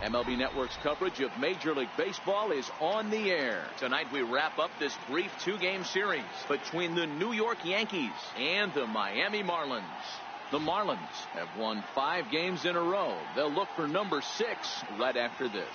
MLB Network's coverage of Major League Baseball is on the air. Tonight we wrap up this brief two-game series between the New York Yankees and the Miami Marlins. The Marlins have won 5 games in a row. They'll look for number 6 right after this.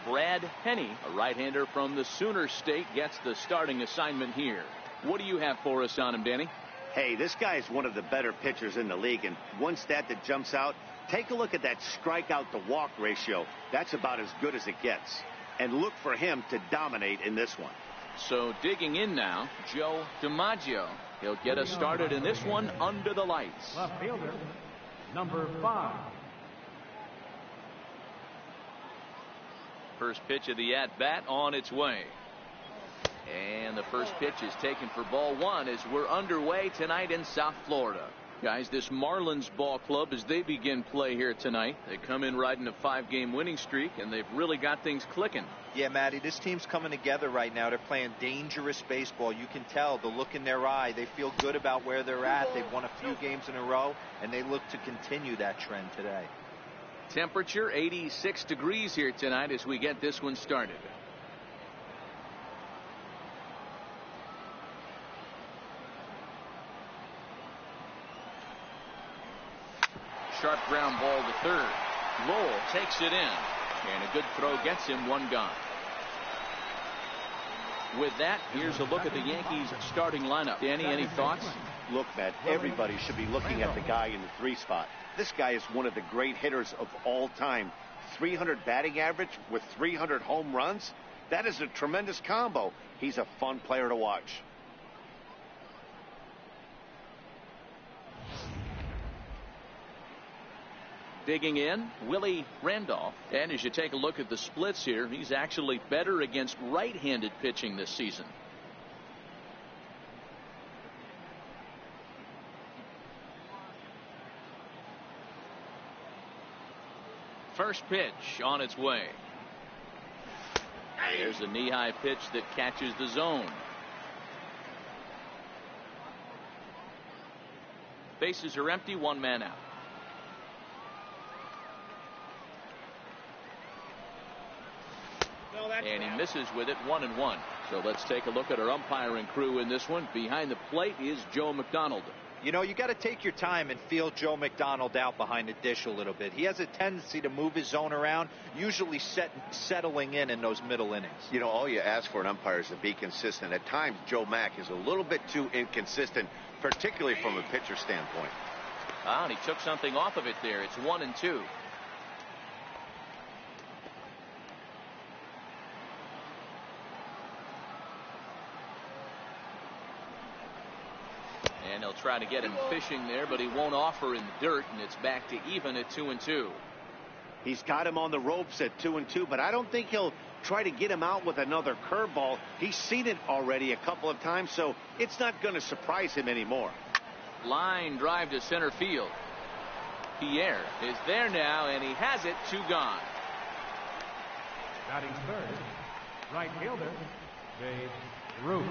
Brad Henney, a right-hander from the Sooner State, gets the starting assignment here. What do you have for us on him, Danny? Hey, this guy is one of the better pitchers in the league, and one stat that jumps out, take a look at that strikeout to walk ratio. That's about as good as it gets. And look for him to dominate in this one. So digging in now, Joe DiMaggio. He'll get us started in this one under the lights. Left fielder, number 5. First pitch of the at-bat on its way. And the first pitch is taken for ball 1 as we're underway tonight in South Florida. Guys, this Marlins ball club, as they begin play here tonight, they come in riding a 5-game winning streak, and they've really got things clicking. Yeah, Matty, this team's coming together right now. They're playing dangerous baseball. You can tell the look in their eye. They feel good about where they're at. They've won a few games in a row, and they look to continue that trend today. Temperature 86 degrees here tonight as we get this one started. Sharp ground ball to third. Lowell takes it in, and a good throw gets him 1 gone. With that, here's a look at the Yankees starting lineup. Danny, any thoughts? Look, Matt, everybody should be looking at the guy in the 3 spot. This guy is one of the great hitters of all time. 300 batting average with 300 home runs. That is a tremendous combo. He's a fun player to watch. Digging in, Willie Randolph. And as you take a look at the splits here, he's actually better against right-handed pitching this season. First pitch on its way. There's a knee-high pitch that catches the zone. Bases are empty, 1 man out. And he misses with it, 1-1. So let's take a look at our umpiring crew in this one. Behind the plate is Joe McDonald. You know, you got to take your time and feel Joe McDonald out behind the dish a little bit. He has a tendency to move his zone around, usually settling in those middle innings. You know, all you ask for an umpire is to be consistent. At times, Joe Mack is a little bit too inconsistent, particularly from a pitcher standpoint. And he took something off of it there. It's 1-2. And they'll try to get him fishing there, but he won't offer in the dirt, and it's back to even at 2-2. He's got him on the ropes at 2-2, but I don't think he'll try to get him out with another curveball. He's seen it already a couple of times, so it's not going to surprise him anymore. Line drive to center field. Pierre is there now, and he has it, 2 gone. Batting third, right fielder, Babe Ruth.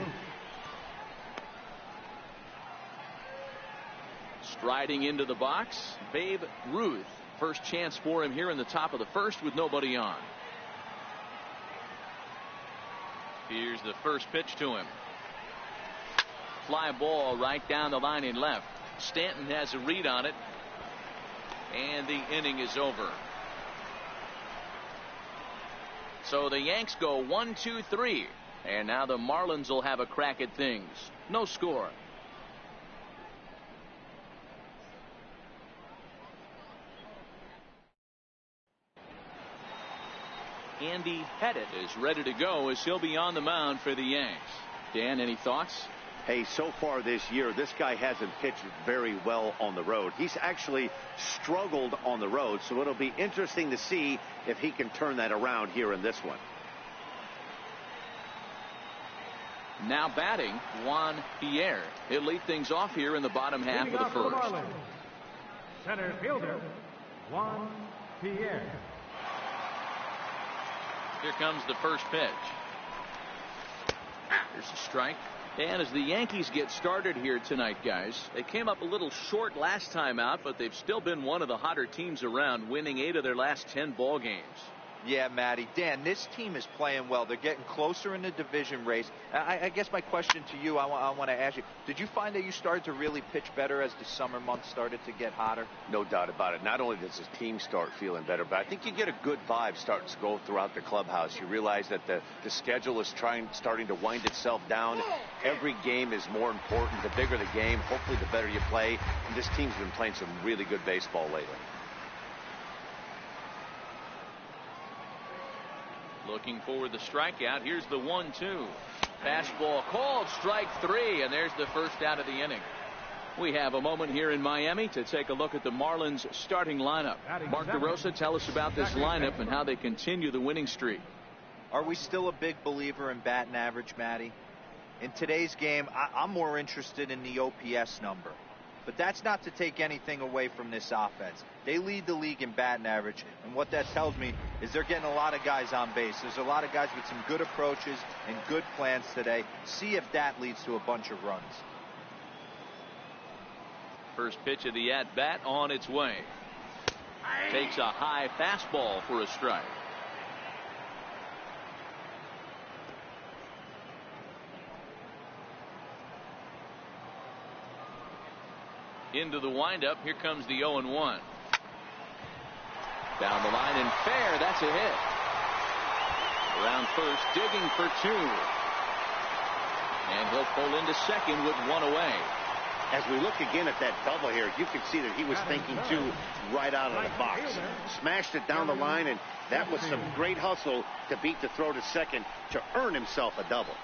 Striding into the box, Babe Ruth. First chance for him here in the top of the first with nobody on. Here's the first pitch to him. Fly ball right down the line in left. Stanton has a read on it, and the inning is over. So the Yanks go 1-2-3, and now the Marlins will have a crack at things. No score. Andy Pettit is ready to go as he'll be on the mound for the Yanks. Dan, any thoughts? Hey, so far this year, this guy hasn't pitched very well on the road. He's actually struggled on the road, so it'll be interesting to see if he can turn that around here in this one. Now batting, Juan Pierre. He'll lead things off here in the bottom half of the first. Center fielder, Juan Pierre. Here comes the first pitch. Here's a strike. And as the Yankees get started here tonight, guys, they came up a little short last time out, but they've still been one of the hotter teams around, winning 8 of their last 10 ball games. Yeah, Matty. Dan, this team is playing well. They're getting closer in the division race. I guess my question to you, I want to ask you, did you find that you started to really pitch better as the summer months started to get hotter? No doubt about it. Not only does the team start feeling better, but I think you get a good vibe starting to go throughout the clubhouse. You realize that the schedule is starting to wind itself down. Every game is more important. The bigger the game, hopefully the better you play. And this team's been playing some really good baseball lately. Looking for the strikeout. Here's the 1-2. Fastball called, strike 3, and there's the first out of the inning. We have a moment here in Miami to take a look at the Marlins starting lineup. Mark DeRosa, tell us about this lineup and how they continue the winning streak. Are we still a big believer in batting average, Matty? In today's game, I'm more interested in the OPS number. But that's not to take anything away from this offense. They lead the league in batting average, and what that tells me is they're getting a lot of guys on base. There's a lot of guys with some good approaches and good plans today. See if that leads to a bunch of runs. First pitch of the at-bat on its way. Takes a high fastball for a strike. Into the windup. Here comes the 0-1. Down the line and fair. That's a hit. Around first, digging for 2. And he'll pull into second with 1 away. As we look again at that double here, you can see that he was thinking 2 right out of the box. Smashed it down the line, and that was some great hustle to beat the throw to second to earn himself a double.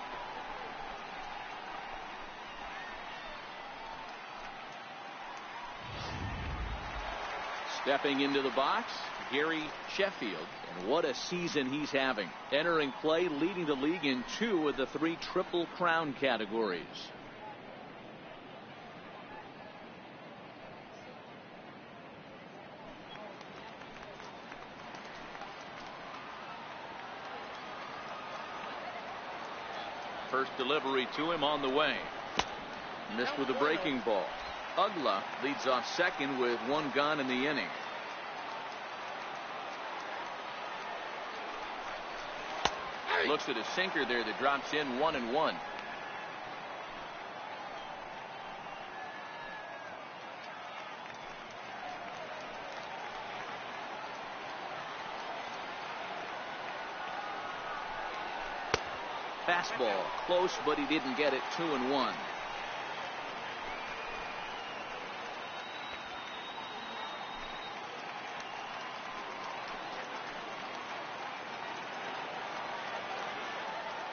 Stepping into the box, Gary Sheffield, and what a season he's having. Entering play, leading the league in 2 of the 3 Triple Crown categories. First delivery to him on the way. Missed with a breaking ball. Ugla leads off second with 1 gone in the inning. Looks at a sinker there that drops in 1-1. Fastball close, but he didn't get it. 2-1.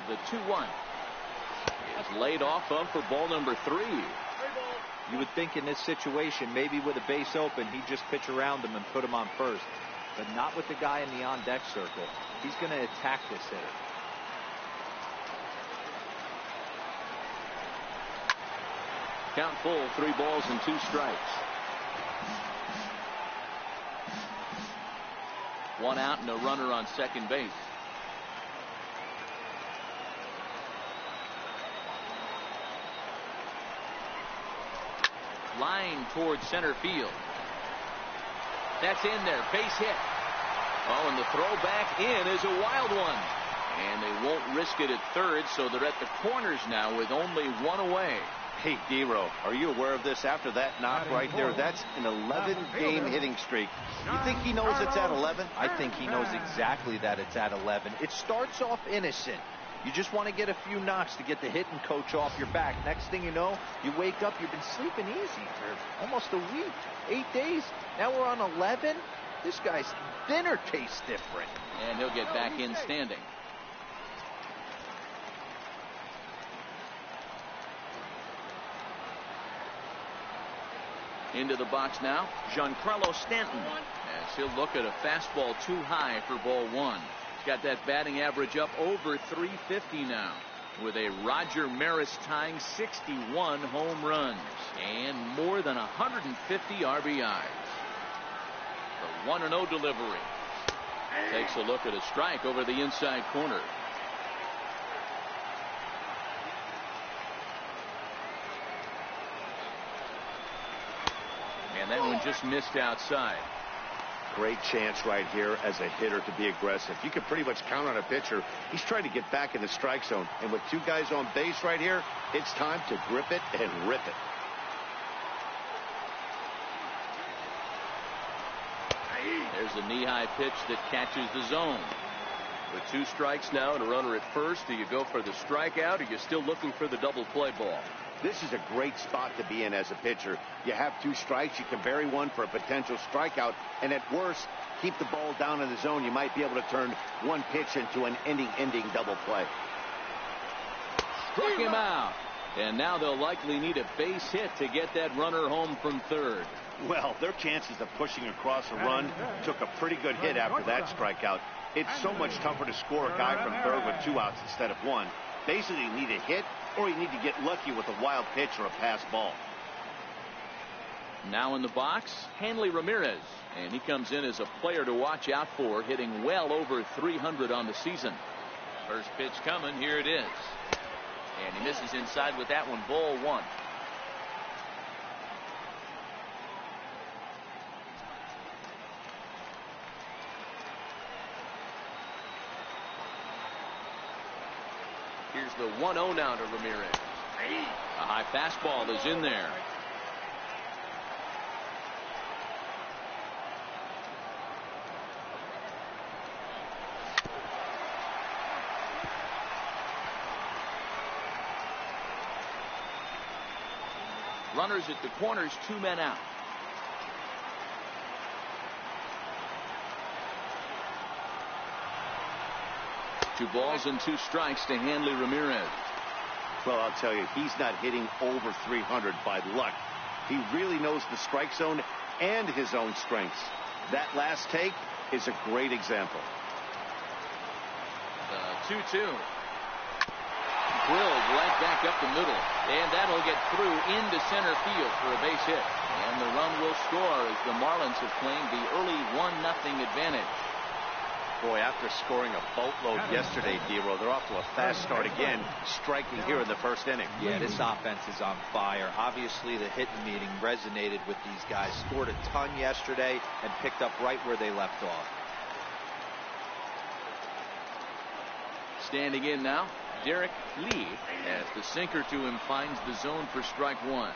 The 2-1 is laid off of for ball number 3. You would think in this situation, maybe with a base open, he'd just pitch around him and put him on first. But not with the guy in the on-deck circle. He's going to attack this hitter. Count full, 3 balls and 2 strikes. 1 out and a runner on second base. Line towards center field. That's in there. Base hit. Oh, and the throw back in is a wild one. And they won't risk it at third, so they're at the corners now with only 1 away. Hey, D-Row, are you aware of this? After that knock right there, that's an 11-game hitting streak. You think he knows it's at 11? I think he knows exactly that it's at 11. It starts off innocent. You just want to get a few knocks to get the hitting coach off your back. Next thing you know, you wake up, you've been sleeping easy for almost a week, 8 days. Now we're on 11. This guy's dinner tastes different. And he'll get back in standing. Into the box now, Giancarlo Stanton, as he'll look at a fastball too high for ball 1. He's got that batting average up over 350 now, with a Roger Maris tying 61 home runs and more than 150 RBIs. The 1-0 delivery. Takes a look at a strike over the inside corner. just missed outside. Great chance right here as a hitter to be aggressive. You can pretty much count on a pitcher. He's trying to get back in the strike zone. And with two guys on base right here, it's time to grip it and rip it. There's a knee-high pitch that catches the zone. With 2 strikes now and a runner at first, do you go for the strikeout, or are you still looking for the double play ball? This is a great spot to be in as a pitcher. You have 2 strikes. You can bury one for a potential strikeout. And at worst, keep the ball down in the zone. You might be able to turn one pitch into an ending double play. Struck him out. And now they'll likely need a base hit to get that runner home from third. Well, their chances of pushing across a run took a pretty good hit after that strikeout. It's so much tougher to score a guy from third with 2 outs instead of 1. Basically, you need a hit, or you need to get lucky with a wild pitch or a pass ball. Now in the box, Hanley Ramirez. And he comes in as a player to watch out for, hitting well over 300 on the season. First pitch coming. Here it is. And he misses inside with that one. Ball 1. Here's the 1-0 now to Ramirez. A high fastball is in there. Runners at the corners, 2 men out. Two balls and 2 strikes to Hanley Ramirez. Well, I'll tell you, he's not hitting over 300 by luck. He really knows the strike zone and his own strengths. That last take is a great example. The 2-2. Drilled right back up the middle. And that'll get through into center field for a base hit. And the run will score as the Marlins have claimed the early 1-0 advantage. Boy, after scoring a boatload yesterday, D-Row, they're off to a fast start again, striking here in the first inning. Yeah, this offense is on fire. Obviously, the hitting meeting resonated with these guys. Scored a ton yesterday and picked up right where they left off. Standing in now, Derek Lee, as the sinker to him finds the zone for strike 1.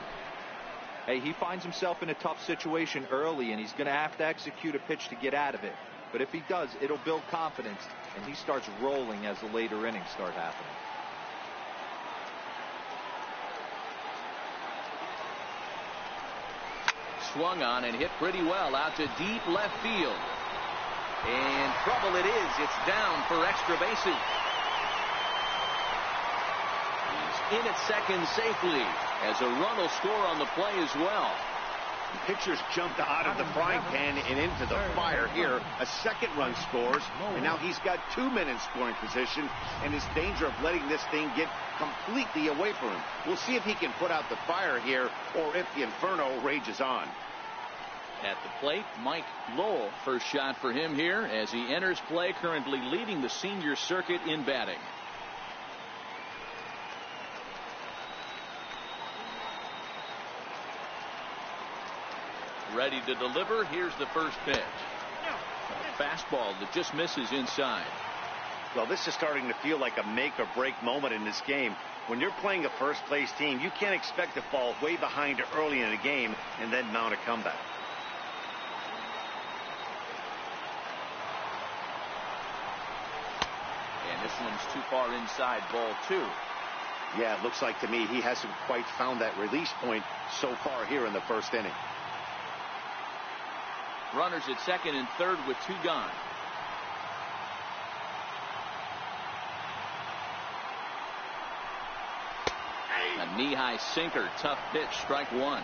Hey, he finds himself in a tough situation early, and he's going to have to execute a pitch to get out of it. But if he does, it'll build confidence, and he starts rolling as the later innings start happening. Swung on and hit pretty well out to deep left field. And trouble it is. It's down for extra bases. He's in at second safely as a run will score on the play as well. Pitchers jumped out of the frying pan and into the fire here. A second run scores, and now he's got 2 men in scoring position and is danger of letting this thing get completely away from him. We'll see if he can put out the fire here or if the inferno rages on. At the plate, Mike Lowell. First shot for him here as he enters play, currently leading the senior circuit in batting. Ready to deliver. Here's the first pitch. A fastball that just misses inside. Well, this is starting to feel like a make or break moment in this game. When you're playing a first place team, you can't expect to fall way behind early in a game and then mount a comeback. And this one's too far inside, ball 2. Yeah, it looks like to me he hasn't quite found that release point so far here in the first inning. Runners at second and third with 2 gone. A knee-high sinker, tough pitch, strike 1.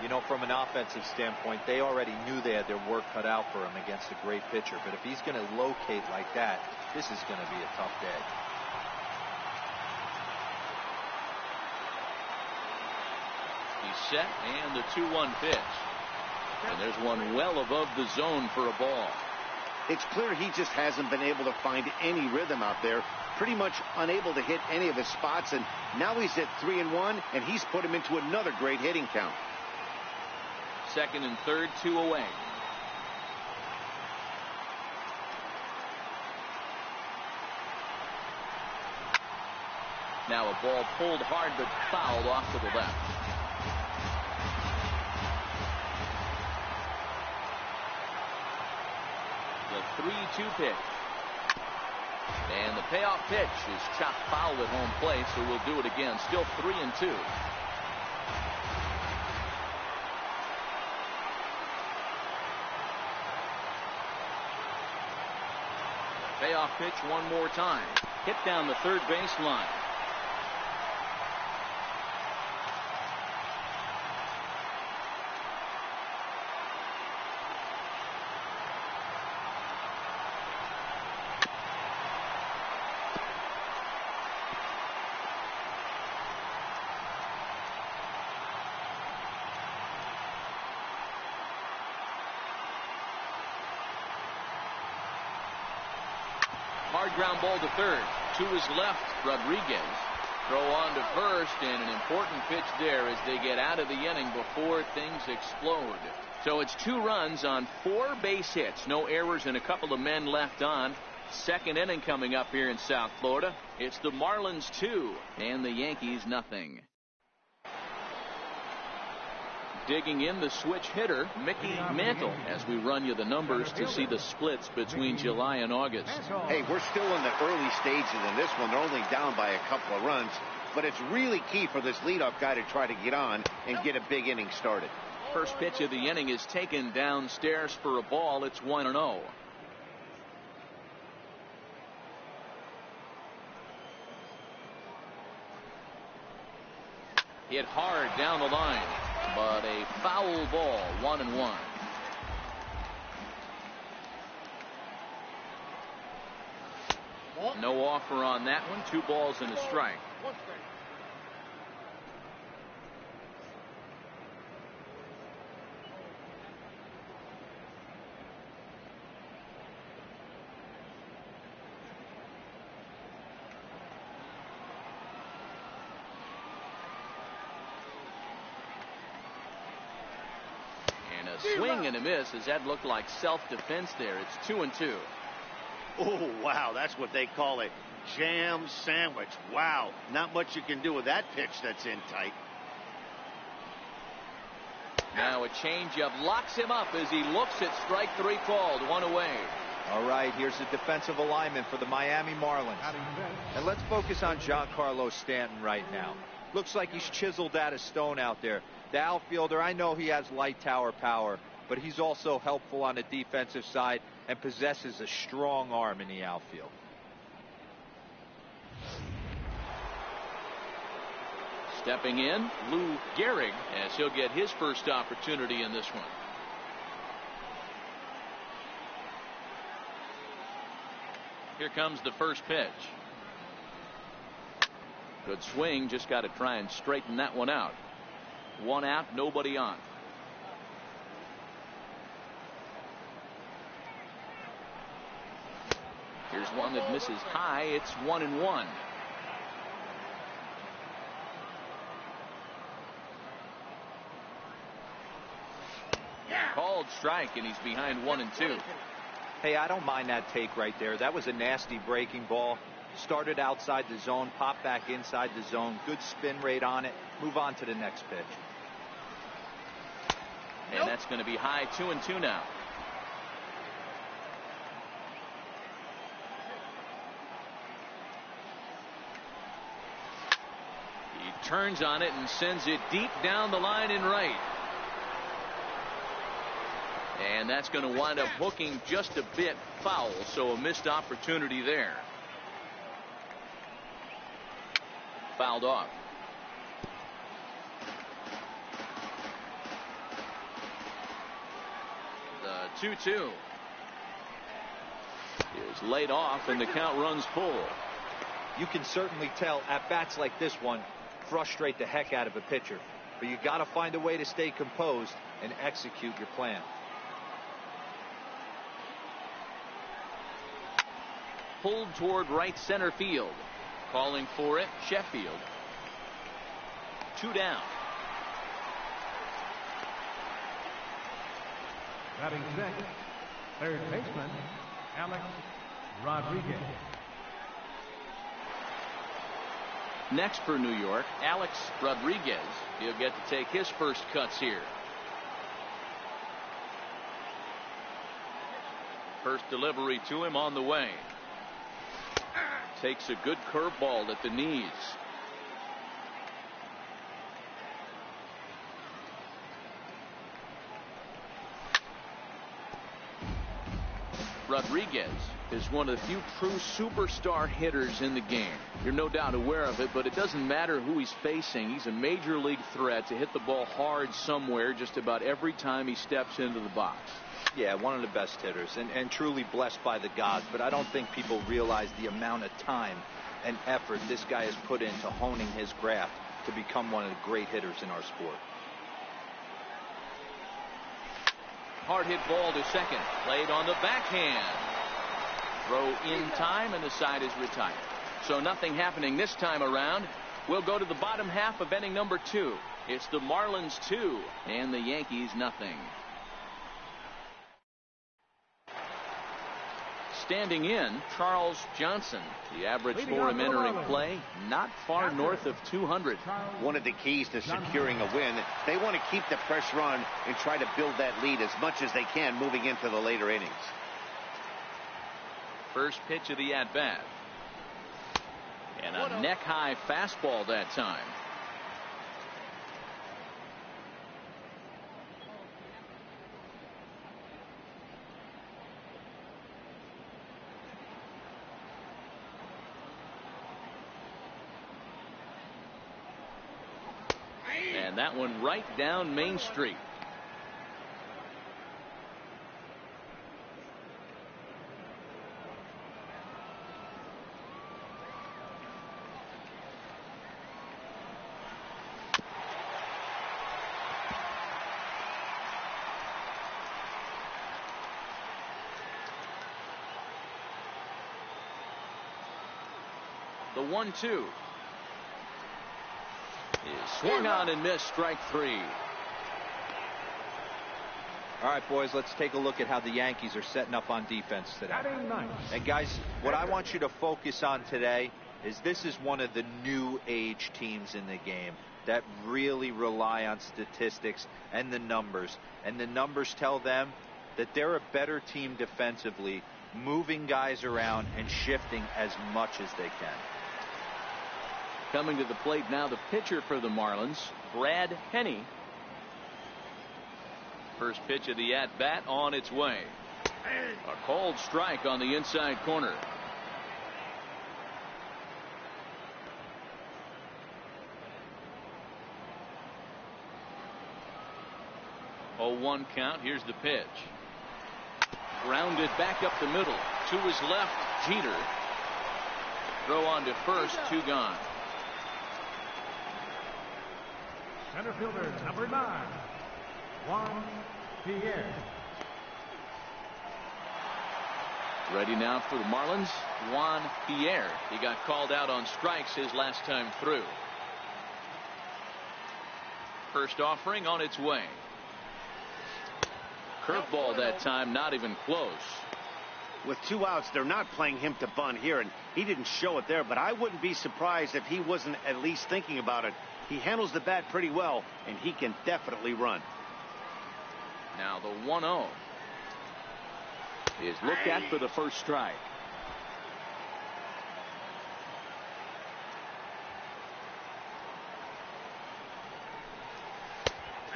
You know, from an offensive standpoint, they already knew they had their work cut out for him against a great pitcher. But if he's going to locate like that, this is going to be a tough day. He's set, and the 2-1 pitch. And there's one well above the zone for a ball. It's clear he just hasn't been able to find any rhythm out there. Pretty much unable to hit any of his spots, and now he's at 3-1, and he's put him into another great hitting count. Second and third, 2 away. Now a ball pulled hard but fouled off to the left. The 3-2 pitch. And the payoff pitch is chopped foul at home plate, so we'll do it again. Still 3-2. Payoff pitch one more time. Hit down the third baseline. Hard ground ball to third. To his left, Rodriguez. Throw on to first, and an important pitch there as they get out of the inning before things explode. So it's 2 runs on 4 base hits. No errors and a couple of men left on. Second inning coming up here in South Florida. It's the Marlins 2 and the Yankees nothing. Digging in the switch hitter, Mickey Mantle, as we run you the numbers to see the splits between July and August. Hey, we're still in the early stages in this one. They're only down by a couple of runs, but it's really key for this leadoff guy to try to get on and get a big inning started. First pitch of the inning is taken downstairs for a ball. It's 1-0. Hit hard down the line, but a foul ball. 1-1. No offer on that one. 2 balls and a strike. Swing and a miss, as that looked like self-defense there. It's 2-2. Oh, wow, that's what they call a jam sandwich. Wow, not much you can do with that pitch that's in tight. Now a changeup locks him up as he looks at strike 3 called. 1 away. All right, here's the defensive alignment for the Miami Marlins. And let's focus on Giancarlo Stanton right now. Looks like he's chiseled out of stone out there. The outfielder, I know he has light tower power, but he's also helpful on the defensive side and possesses a strong arm in the outfield. Stepping in, Lou Gehrig, as he'll get his first opportunity in this one. Here comes the first pitch. Good swing, just got to try and straighten that one out. 1 out, nobody on. Here's one that misses high. It's 1-1. Called strike, and he's behind 1-2. Hey, I don't mind that take right there. That was a nasty breaking ball. Started outside the zone, popped back inside the zone. Good spin rate on it. Move on to the next pitch. And that's going to be high. 2-2 now. He turns on it and sends it deep down the line in right. And that's going to wind up hooking just a bit foul, so a missed opportunity there. Fouled off. The 2-2 is laid off, and the count runs full. You can certainly tell at bats like this one frustrate the heck out of a pitcher, but you got to find a way to stay composed and execute your plan. Pulled toward right center field. Calling for it, Sheffield. 2 down. Batting sixth, third baseman, Alex Rodriguez. Next for New York, Alex Rodriguez. He'll get to take his first cuts here. First delivery to him on the way. Takes a good curveball at the knees. Rodriguez is one of the few true superstar hitters in the game. You're no doubt aware of it, but it doesn't matter who he's facing. He's a major league threat to hit the ball hard somewhere just about every time he steps into the box. Yeah, one of the best hitters and truly blessed by the gods, but I don't think people realize the amount of time and effort this guy has put into honing his craft to become one of the great hitters in our sport. Hard hit ball to second. Played on the backhand. Throw in time, and the side is retired. So nothing happening this time around. We'll go to the bottom half of inning number 2. It's the Marlins 2 and the Yankees nothing. Standing in, Charles Johnson. The average for him entering play, not far north of 200. One of the keys to securing a win, they want to keep the pressure on and try to build that lead as much as they can moving into the later innings. First pitch of the at-bat. And a neck-high fastball that time. And that one right down Main Street. The 1-2. Is swung on and missed, strike 3. All right, boys, let's take a look at how the Yankees are setting up on defense today. And guys, what I want you to focus on today is this is one of the new age teams in the game that really rely on statistics and the numbers. And the numbers tell them that they're a better team defensively, moving guys around and shifting as much as they can. Coming to the plate now, the pitcher for the Marlins, Brad Henney. First pitch of the at-bat on its way. A cold strike on the inside corner. Oh, 1 count. Here's the pitch. Grounded back up the middle. To his left, Jeter. Throw on to first, 2 gone. Center fielder, number 9, Juan Pierre. Ready now for the Marlins, Juan Pierre. He got called out on strikes his last time through. First offering on its way. Curveball that time, not even close. With 2 outs, they're not playing him to bunt here, and he didn't show it there, but I wouldn't be surprised if he wasn't at least thinking about it. He handles the bat pretty well, and he can definitely run. Now the 1-0 is looked at for the first strike.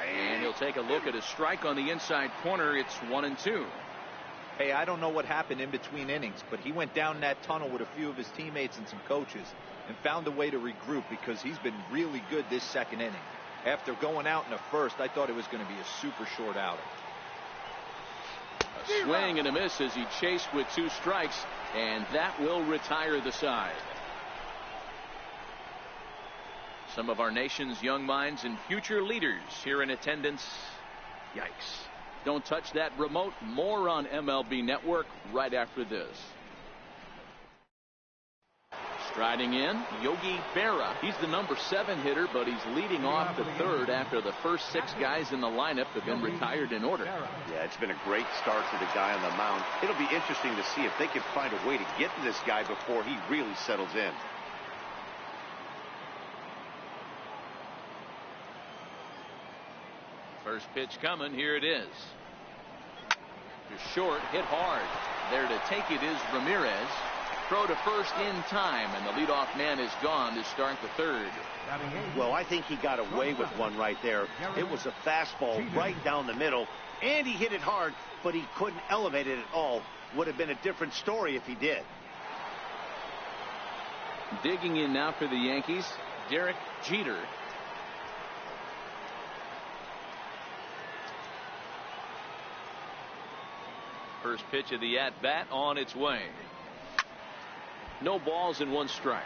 And he'll take a look at a strike on the inside corner. It's 1-2. Hey, I don't know what happened in between innings, but he went down that tunnel with a few of his teammates and some coaches and found a way to regroup because he's been really good this second inning. After going out in the first, I thought it was going to be a super short outing. A swing and a miss as he chased with 2 strikes, and that will retire the side. Some of our nation's young minds and future leaders here in attendance. Yikes. Don't touch that remote. More on MLB Network right after this. Riding in, Yogi Berra. He's the number 7 hitter, but he's leading off the third after the first 6 guys in the lineup have been retired in order. Yeah, it's been a great start to the guy on the mound. It'll be interesting to see if they can find a way to get to this guy before he really settles in. First pitch coming. Here it is. To short, hit hard. There to take it is Ramirez. Throw to first in time, and the leadoff man is gone to start the third. Well, I think he got away with one right there. It was a fastball right down the middle, and he hit it hard, but he couldn't elevate it at all. Would have been a different story if he did. Digging in now for the Yankees, Derek Jeter. First pitch of the at-bat on its way. No balls and 1 strike.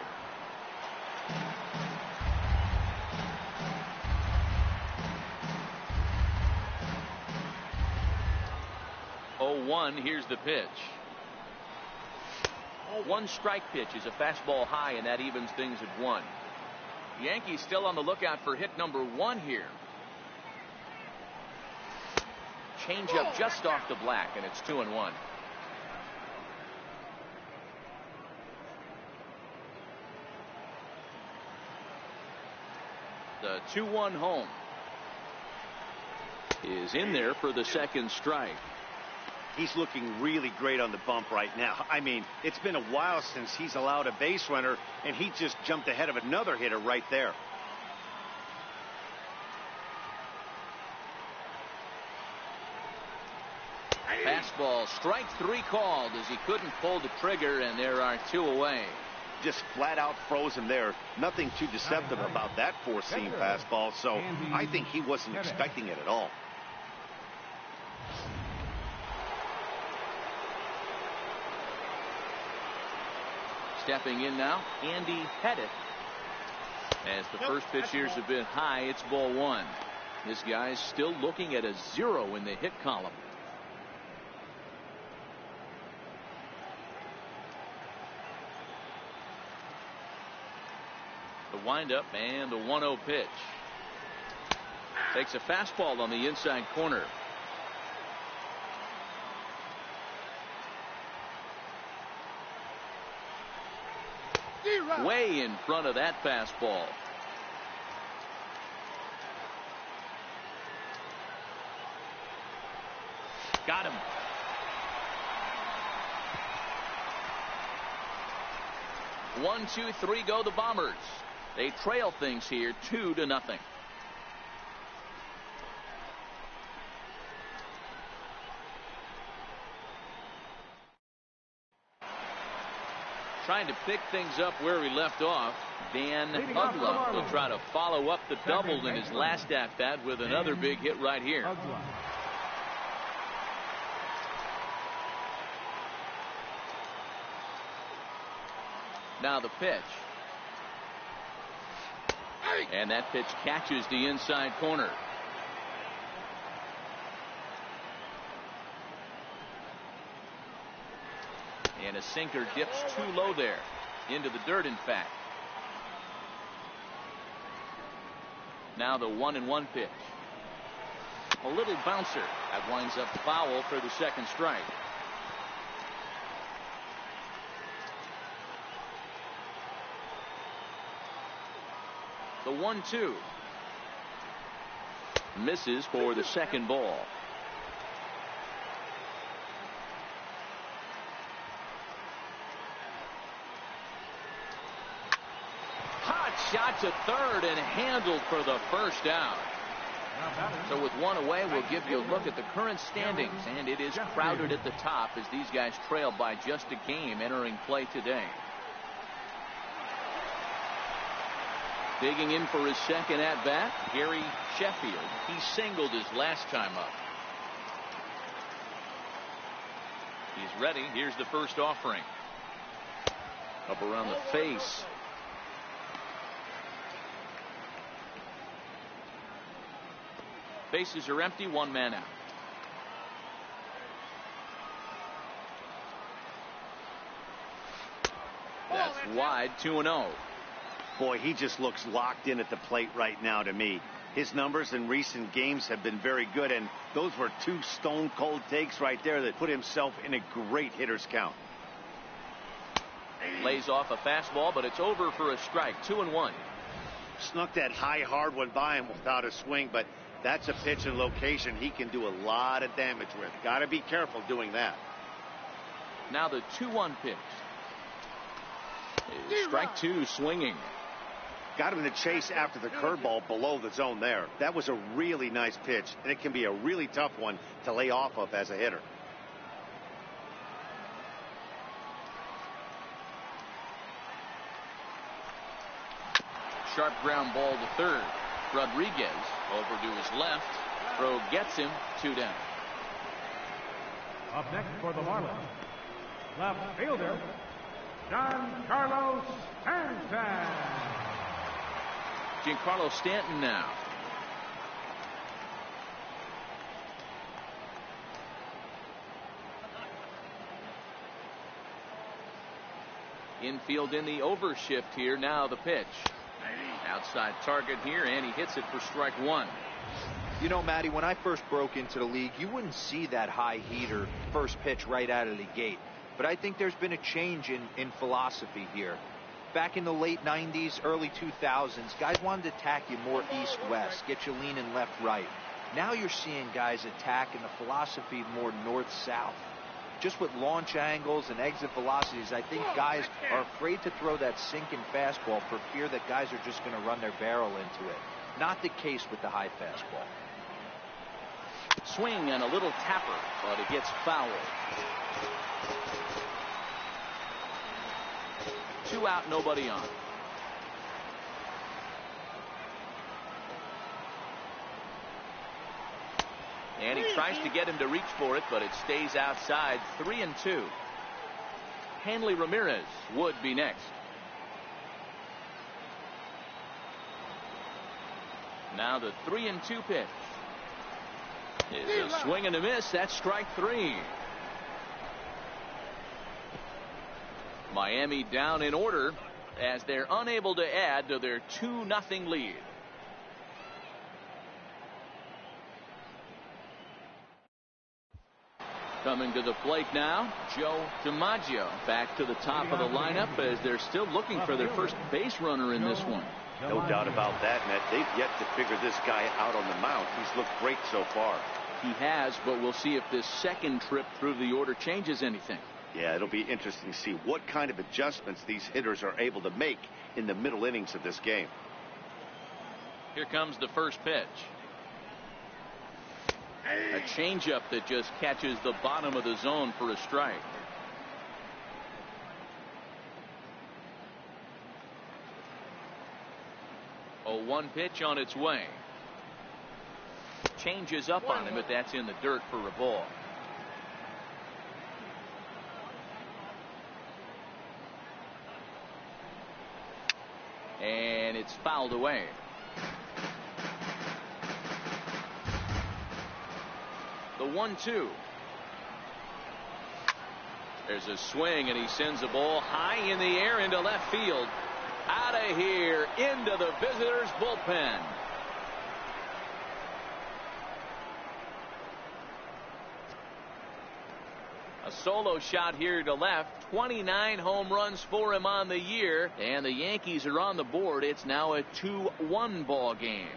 Oh, 1. Here's the pitch. 1 strike pitch is a fastball high, and that evens things at 1. Yankees still on the lookout for hit number 1 here. Changeup just off the black, and it's 2-1. The 2-1 home is in there for the second strike. He's looking really great on the bump right now. I mean, it's been a while since he's allowed a base runner, and he just jumped ahead of another hitter right there. Fastball, strike 3 called as he couldn't pull the trigger, and there are 2 away. Just flat out froze him there. Nothing too deceptive about that 4-seam fastball, so I think he wasn't expecting it at all. Stepping in now, Andy Pettit. As the first pitch here's a bit high, it's ball 1. This guy's still looking at a 0 in the hit column. The windup and the 1-0 pitch. Takes a fastball on the inside corner. Way in front of that fastball. Got him. One, 2, 3 go the Bombers. They trail things here 2-0. Trying to pick things up where he left off. Dan Uggla will try to follow up the double in his last at-bat with another big hit right here. Now the pitch. And that pitch catches the inside corner. And a sinker dips too low there. Into the dirt, in fact. Now the 1-1 pitch. A little bouncer. That winds up foul for the second strike. The 1-2. Misses for the second ball. Shot to third and handled for the first out. So with 1 away, we'll give you a look at the current standings, and it is crowded at the top as these guys trail by just a game entering play today. Digging in for his second at bat, Gary Sheffield. He singled his last time up. He's ready. Here's the first offering. Up around the face. Bases are empty, 1 man out. That's wide, 2-0. Boy, he just looks locked in at the plate right now to me. His numbers in recent games have been very good, and those were two stone-cold takes right there that put himself in a great hitter's count. Lays off a fastball, but it's over for a strike, 2-1. Snuck that high, hard one by him without a swing, but that's a pitch and location he can do a lot of damage with. Got to be careful doing that. Now the 2-1 pitch. Strike two, swinging. Got him in the chase after the curveball below the zone there. That was a really nice pitch, and it can be a really tough one to lay off of as a hitter. Sharp ground ball to third. Rodriguez over to his left. Throw gets him, 2 down. Up next for the Marlins, left fielder, Giancarlo Stanton. Giancarlo Stanton now. Infield in the overshift here. Now the pitch. Outside target here, and he hits it for strike one. You know, Matty, when I first broke into the league, you wouldn't see that high heater first pitch right out of the gate. But I think there's been a change in philosophy here. Back in the late 90s, early 2000s, guys wanted to attack you more east-west, get you leaning left-right. Now you're seeing guys attack in the philosophy more north-south. Just with launch angles and exit velocities, I think guys are afraid to throw that sinking fastball for fear that guys are just going to run their barrel into it. Not the case with the high fastball. Swing and a little tapper, but it gets fouled. 2 out, nobody on. And he tries to get him to reach for it, but it stays outside. 3-2. Hanley Ramirez would be next. Now the 3-2 pitch. Is a swing and a miss. That's strike three. Miami down in order as they're unable to add to their 2-0 lead. Coming to the plate now, Joe DiMaggio back to the top of the lineup as they're still looking for their first base runner in this one. No doubt about that, Matt. They've yet to figure this guy out on the mound. He's looked great so far. He has, but we'll see if this second trip through the order changes anything. Yeah, it'll be interesting to see what kind of adjustments these hitters are able to make in the middle innings of this game. Here comes the first pitch. A changeup that just catches the bottom of the zone for a strike. A 1 pitch on its way. Changes up on him, but that's in the dirt for a ball. And it's fouled away. The 1-2. There's a swing, and he sends the ball high in the air into left field. Out of here, into the visitors' bullpen. A solo shot here to left. 29 home runs for him on the year, and the Yankees are on the board. It's now a 2-1 ball game.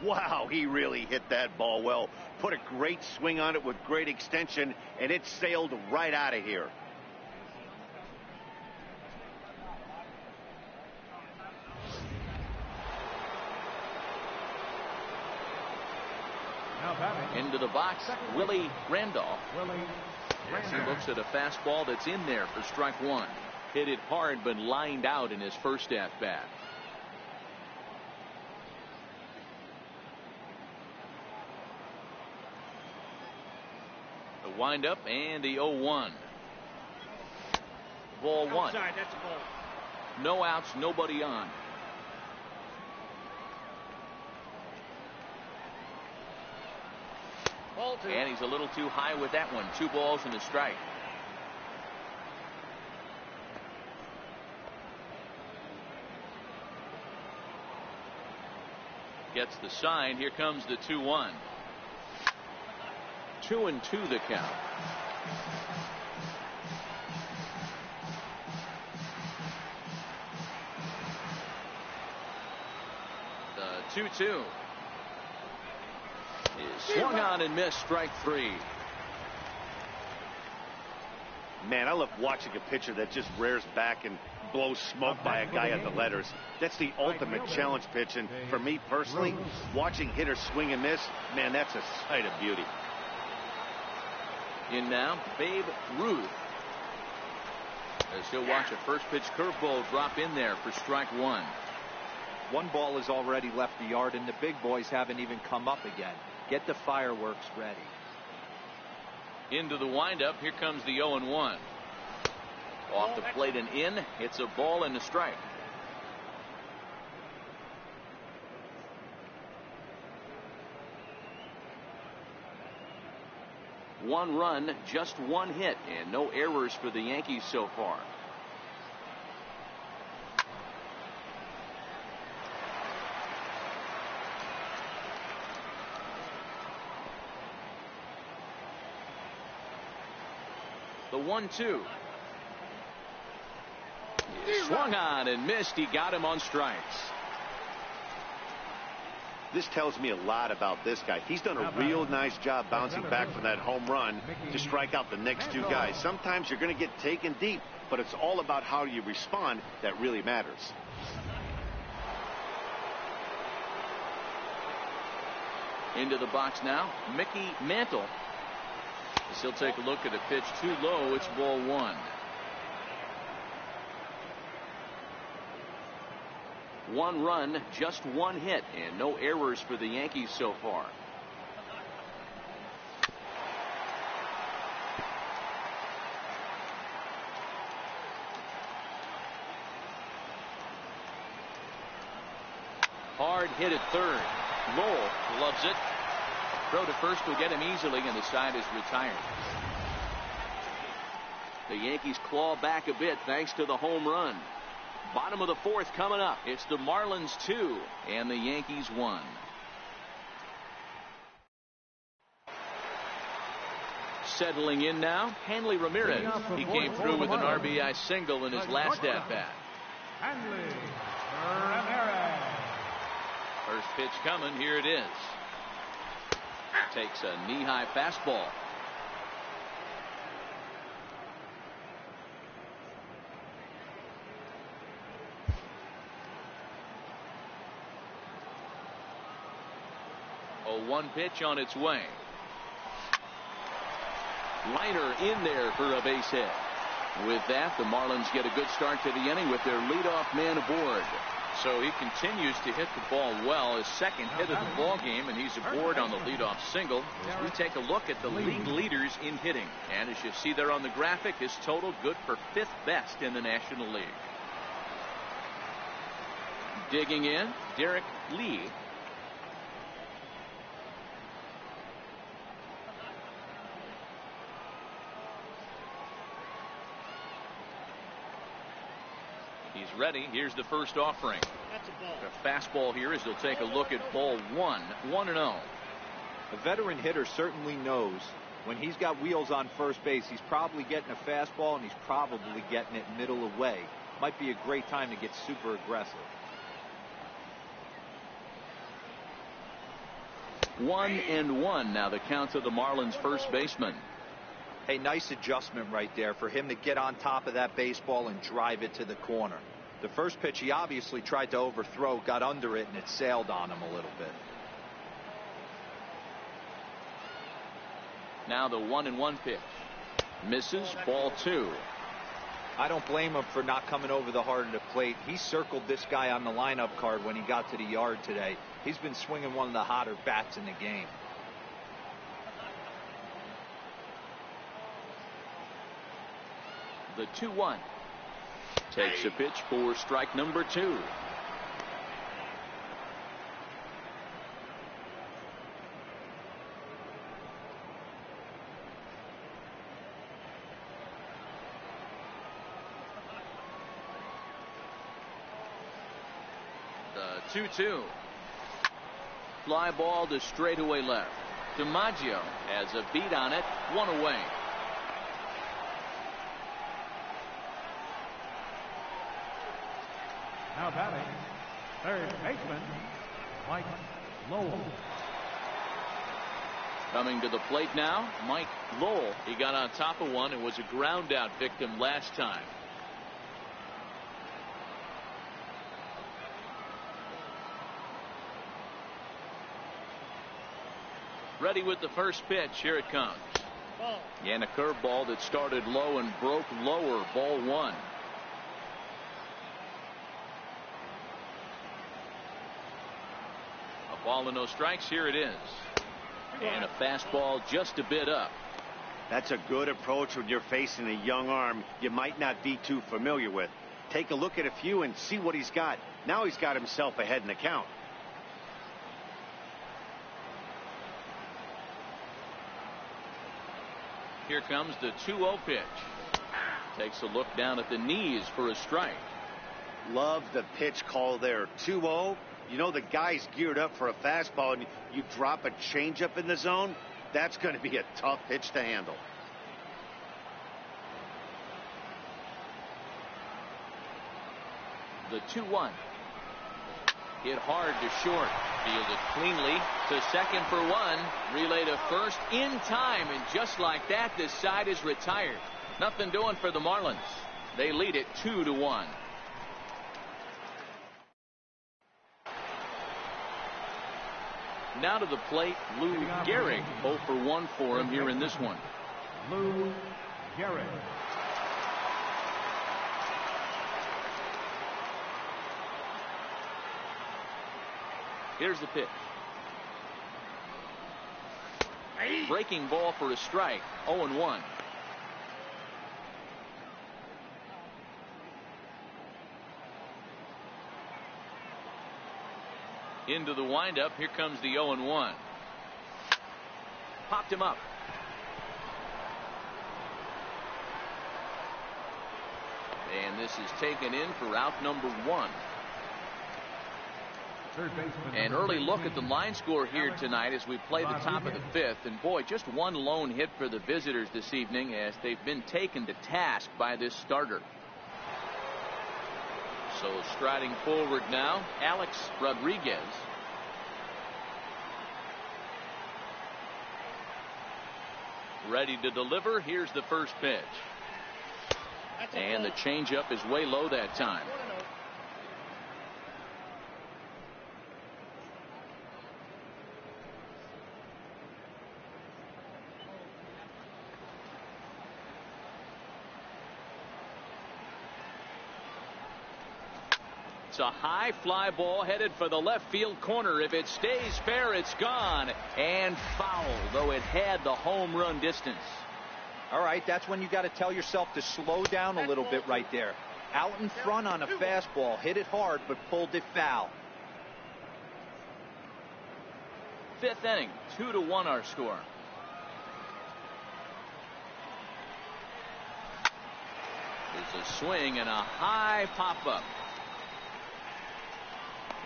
Wow, he really hit that ball well. Put a great swing on it with great extension, and it sailed right out of here. Into the box, Willie Randolph. As he looks at a fastball that's in there for strike one. Hit it hard, but lined out in his first at bat. The windup and the 0-1. Ball one. Outside, that's a ball. No outs, nobody on. And he's a little too high with that one. 2 balls and a strike. Gets the sign. Here comes the 2-1. 2-2 the count. The 2-2 is swung on and missed. Strike 3. Man, I love watching a pitcher that just rears back and blows smoke by a guy at the letters. That's the ultimate challenge pitch, and for me personally, watching hitters swing and miss, man, that's a sight of beauty. In now, Babe Ruth. As he'll watch a first pitch curveball drop in there for strike 1. 1 ball has already left the yard, and the big boys haven't even come up again. Get the fireworks ready. Into the windup. Here comes the 0-1. Off the plate and in. It's a ball and a strike. One run, just 1 hit, and no errors for the Yankees so far. The 1-2. Swung on and missed. He got him on strikes. This tells me a lot about this guy. He's done a real nice job bouncing back from that home run to strike out the next 2 guys. Sometimes you're going to get taken deep, but it's all about how you respond that really matters. Into the box now, Mickey Mantle. As he'll take a look at a pitch too low. It's ball 1. 1 run, just 1 hit, and no errors for the Yankees so far. Hard hit at third. Lowell loves it. Throw to first will get him easily, and the side is retired. The Yankees claw back a bit thanks to the home run. Bottom of the 4th coming up. It's the Marlins 2 and the Yankees 1. Settling in now, Hanley Ramirez. He came through with an RBI single in his last at-bat. Hanley Ramirez. First pitch coming. Here it is. Takes a knee-high fastball. A 1 pitch on its way. Liner in there for a base hit. With that, the Marlins get a good start to the inning with their leadoff man aboard. So he continues to hit the ball well. His 2nd hit of the ball game, and he's aboard on the leadoff single. As we take a look at the league leaders in hitting, and as you see there on the graphic, his total good for 5th best in the National League. Digging in, Derek Lee. He's ready. Here's the first offering. That's a ball. A fastball here as he'll take a look at ball 1. 1-0. A veteran hitter certainly knows when he's got wheels on first base, he's probably getting a fastball and he's probably getting it middle away. Might be a great time to get super aggressive. 1-1 now the count to the Marlins first baseman. Hey, nice adjustment right there for him to get on top of that baseball and drive it to the corner. The first pitch he obviously tried to overthrow, got under it, and it sailed on him a little bit. Now the 1-1 pitch. Misses. Ball 2. I don't blame him for not coming over the heart of the plate. He circled this guy on the lineup card when he got to the yard today. He's been swinging one of the hotter bats in the game. The 2-1. Takes a pitch for strike number 2. 2-2. Fly ball to straightaway left. DiMaggio has a beat on it, 1 away. Now batting, third baseman, Mike Lowell. Coming to the plate now, Mike Lowell. He got on top of one and was a ground out victim last time. Ready with the first pitch. Here it comes. And a curveball that started low and broke lower. Ball 1. A ball and no strikes. Here it is. And a fastball just a bit up. That's a good approach when you're facing a young arm you might not be too familiar with. Take a look at a few and see what he's got. Now he's got himself ahead in the count. Here comes the 2-0 pitch. Takes a look down at the knees for a strike. Love the pitch call there. 2-0. You know the guy's geared up for a fastball, and you drop a changeup in the zone. That's going to be a tough pitch to handle. The 2-1. Hit hard to short. Fielded cleanly to second for 1. Relay to first in time, and just like that, this side is retired. Nothing doing for the Marlins. They lead it 2-1. Now to the plate, Lou Gehrig. 0 for 1 for him here in this one. Lou Gehrig. Here's the pitch. Breaking ball for a strike. 0-1. Into the windup. Here comes the 0-1. Popped him up. And this is taken in for out number 1. An early look at the line score here tonight as we play the top of the 5th. And boy, just one lone hit for the visitors this evening as they've been taken to task by this starter. So striding forward now, Alex Rodriguez. Ready to deliver. Here's the first pitch. And the changeup is way low that time. It's a high fly ball headed for the left field corner. If it stays fair, it's gone and foul, though it had the home run distance. All right, that's when you got to tell yourself to slow down a little bit right there. Out in front on a fastball, hit it hard, but pulled it foul. 5th inning, 2-1 our score. There's a swing and a high pop-up.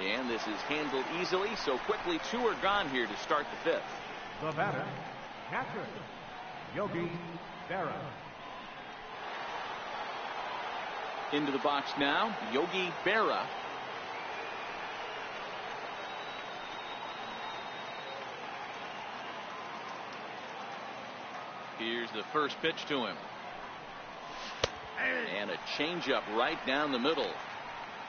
And this is handled easily, so quickly 2 are gone here to start the 5th. The batter, catcher, Yogi Berra. Into the box now, Yogi Berra. Here's the first pitch to him. And a changeup right down the middle.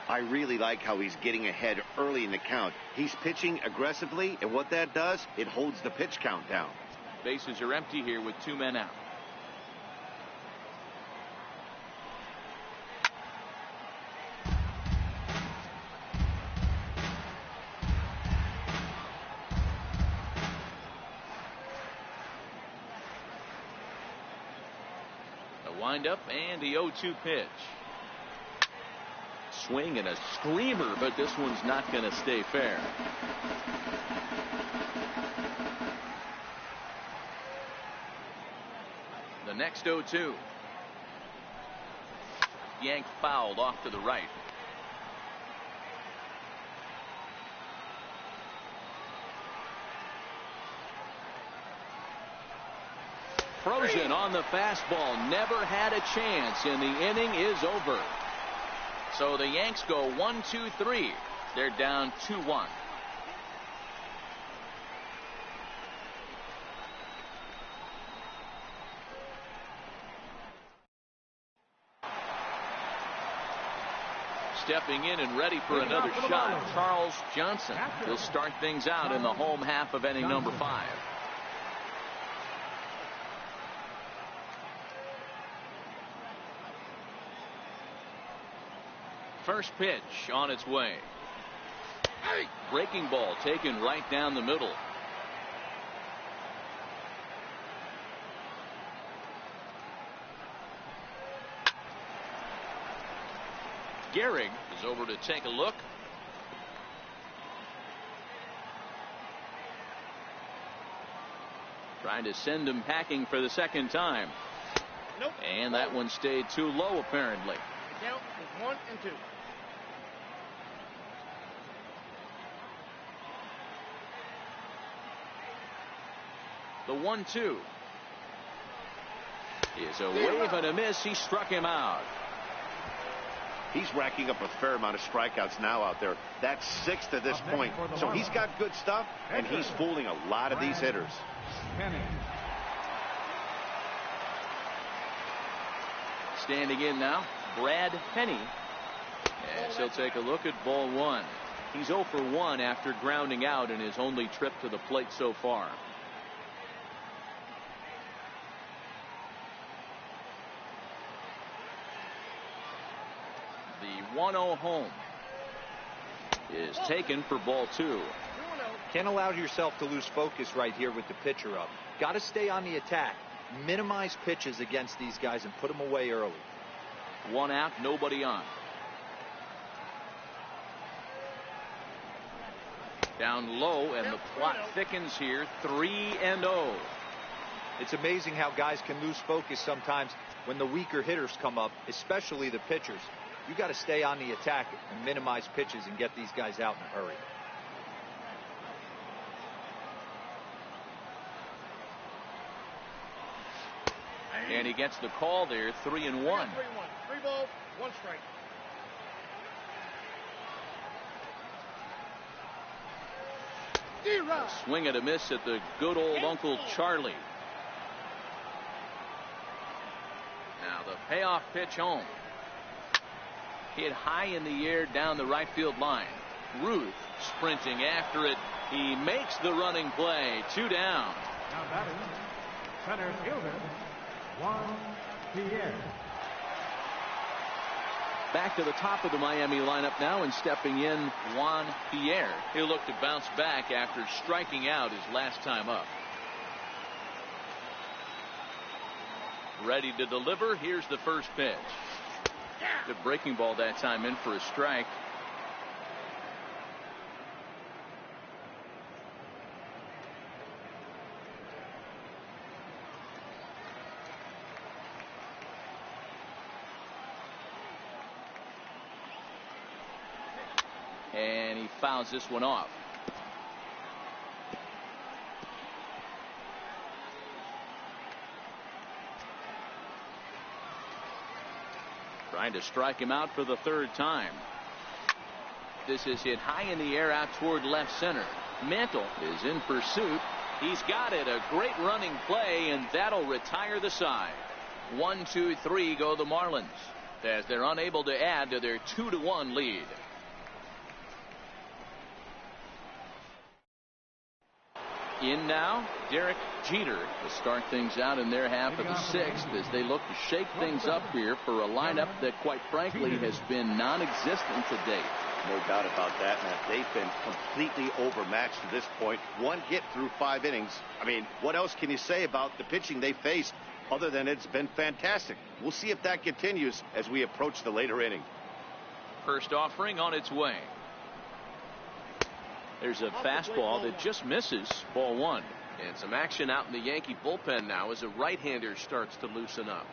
I really like how he's getting ahead early in the count. He's pitching aggressively, and what that does, it holds the pitch count down. Bases are empty here with 2 men out. A windup and the 0-2 pitch. Swing and a screamer, but this one's not going to stay fair. The next 0-2. Yanked fouled off to the right. Frozen on the fastball. Never had a chance, and the inning is over. So the Yanks go 1-2-3. They're down 2-1. Stepping in and ready for another shot, Charles Johnson. He'll start things out in the home half of inning number 5. First pitch on its way. Breaking ball taken right down the middle. Gehrig is over to take a look. Trying to send him packing for the second time. Nope. And that one stayed too low, apparently. The count is 1 and 2. The 1-2 is a wave and a miss. He struck him out. He's racking up a fair amount of strikeouts now out there. That's 6 to this point. So he's got good stuff, and he's fooling a lot of these hitters. Standing in now, Brad Penny. As he'll take a look at ball 1. He's 0 for 1 after grounding out in his only trip to the plate so far. The 1-0 home is taken for ball 2. Can't allow yourself to lose focus right here with the pitcher up. Got to stay on the attack. Minimize pitches against these guys and put them away early. 1 out, nobody on. Down low, and the plot thickens here. 3-0. It's amazing how guys can lose focus sometimes when the weaker hitters come up, especially the pitchers. You got to stay on the attack and minimize pitches and get these guys out in a hurry. And he gets the call there. 3-1. 3 balls, 1 strike. A swing and a miss at the good old Uncle Charlie. Now the payoff pitch home. Hit high in the air down the right field line. Ruth sprinting after it. He makes the running play. 2 down. Now batting, center fielder, Juan Pierre. Back to the top of the Miami lineup now, and stepping in, Juan Pierre. He'll look to bounce back after striking out his last time up. Ready to deliver. Here's the first pitch. Good breaking ball that time, in for a strike. And he fouls this one off. Trying to strike him out for the 3rd time. This is hit high in the air out toward left center. Mantle is in pursuit. He's got it. A great running play, and that'll retire the side. 1-2-3 go the Marlins as they're unable to add to their 2-1 lead. In now, Derek Jeter to start things out in their half of the 6th as they look to shake things up here for a lineup that, quite frankly, has been non-existent to date. No doubt about that, Matt. They've been completely overmatched to this point. 1 hit through 5 innings. I mean, what else can you say about the pitching they faced other than it's been fantastic? We'll see if that continues as we approach the later inning. First offering on its way. There's a fastball that just misses. Ball 1. And some action out in the Yankee bullpen now as a right-hander starts to loosen up.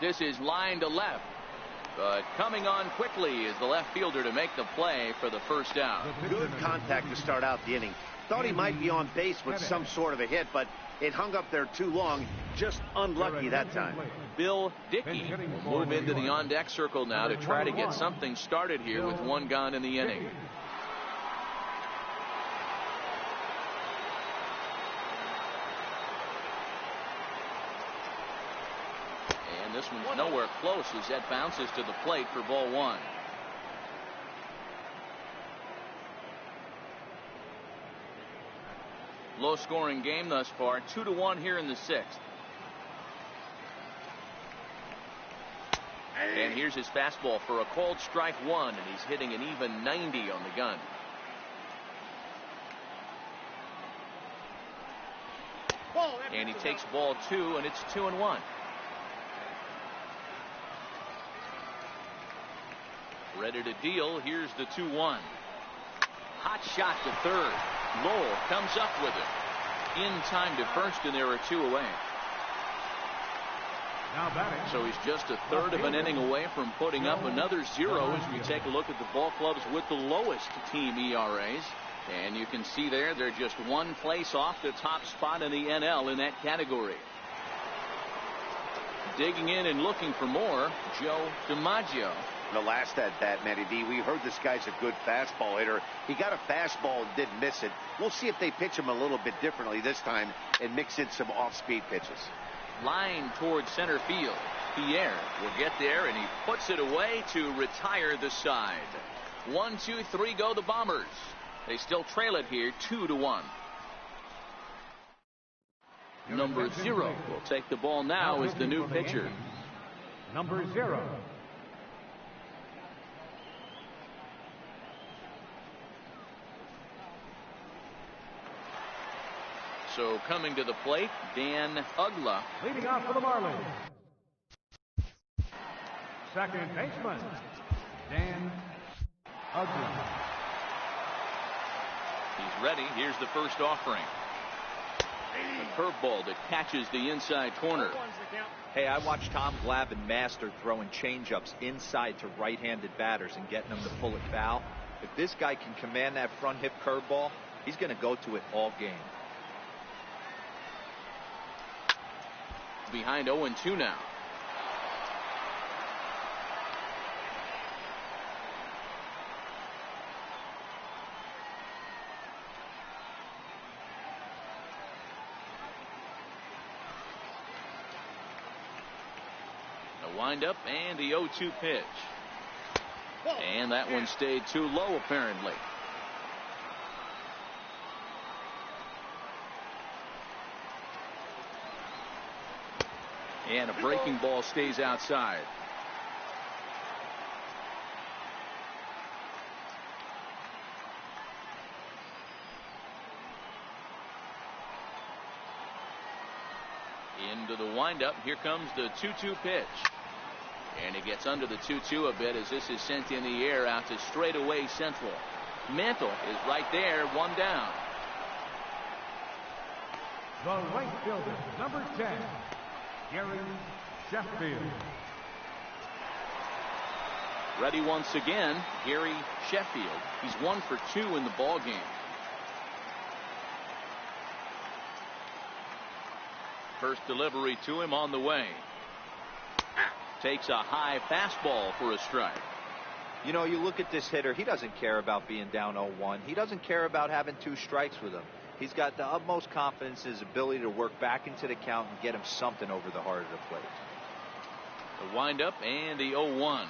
This is line to left. But coming on quickly is the left fielder to make the play for the first out. Good contact to start out the inning. Thought he might be on base with some sort of a hit, but it hung up there too long. Just unlucky that time. Bill Dickey will move into the on-deck circle now to try to get something started here with one gone in the inning. And this one's nowhere close as that bounces to the plate for ball one. Low scoring game thus far, 2-1 here in the sixth. And here's his fastball for a called strike one, and he's hitting an even 90 on the gun. And he takes ball two, and it's 2-1. Ready to deal. Here's the 2-1. Hot shot to third. Lowell comes up with it. In time to first, and there are two away. So he's just a third of an inning away from putting up another zero as we take a look at the ball clubs with the lowest team ERAs. And you can see there they're just one place off the top spot in the NL in that category. Digging in and looking for more, Joe DiMaggio. The last at bat, Matty D, we heard this guy's a good fastball hitter. He got a fastball and didn't miss it. We'll see if they pitch him a little bit differently this time and mix in some off-speed pitches. Line towards center field. Pierre will get there, and he puts it away to retire the side. 1, 2, 3 go the Bombers. They still trail it here 2-1. Number 0 will take the ball now as the new pitcher. Number 0. So coming to the plate, Dan Uggla. Leading off for the Marlins. Second baseman, Dan Uggla. He's ready. Here's the first offering. A curveball that catches the inside corner. Hey, I watched Tom Glavine master throwing changeups inside to right-handed batters and getting them to pull it foul. If this guy can command that front hip curveball, he's going to go to it all game. Behind 0-2 now. The windup and the 0-2 pitch. And that one stayed too low apparently. And a breaking ball stays outside. Into the windup. Here comes the 2-2 pitch. And he gets under the 2-2 a bit as this is sent in the air out to straightaway central. Mantle is right there, one down. The right fielder, number 10. Gary Sheffield. Ready once again, Gary Sheffield. He's 1 for 2 in the ball game. First delivery to him on the way. Takes a high fastball for a strike. You know, you look at this hitter, he doesn't care about being down 0-1. He doesn't care about having 2 strikes with him. He's got the utmost confidence in his ability to work back into the count and get him something over the heart of the plate. The windup and the 0-1.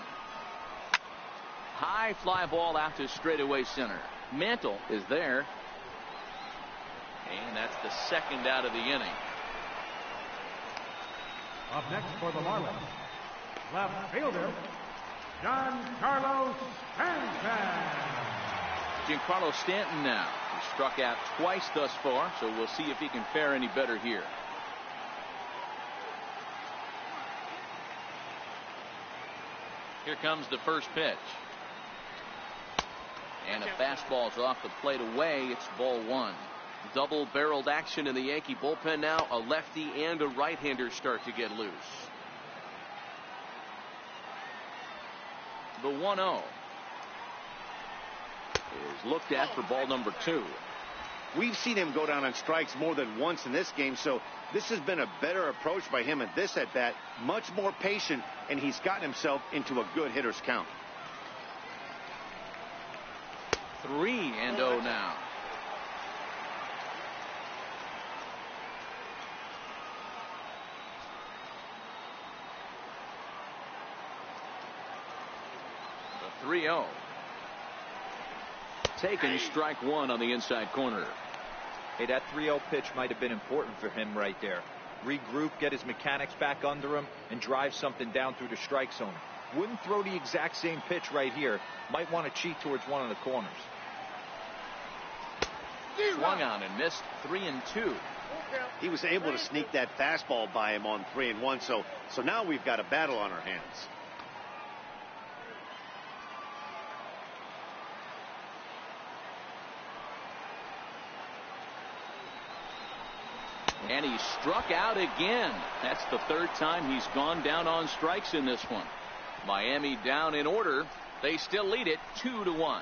High fly ball out to straightaway center. Mantle is there. And that's the second out of the inning. Up next for the Marlins, left fielder, Giancarlo Stanton. Giancarlo Stanton now. He struck out twice thus far, so we'll see if he can fare any better here. Here comes the first pitch. And a fastball's off the plate away. It's ball one. Double-barreled action in the Yankee bullpen now. A lefty and a right-hander start to get loose. The 1-0 is looked at for ball number 2. We've seen him go down on strikes more than once in this game, so this has been a better approach by him at this at-bat. Much more patient, and he's gotten himself into a good hitter's count. 3-0 now. The 3-0. Taken strike 1 on the inside corner. Hey, that 3-0 pitch might have been important for him right there. Regroup, get his mechanics back under him, and drive something down through the strike zone. Wouldn't throw the exact same pitch right here. Might want to cheat towards one of the corners. Swung on and missed. 3-2. He was able to sneak that fastball by him on 3-1, so now we've got a battle on our hands. And he struck out again. That's the 3rd time he's gone down on strikes in this one. Miami down in order. They still lead it 2-1.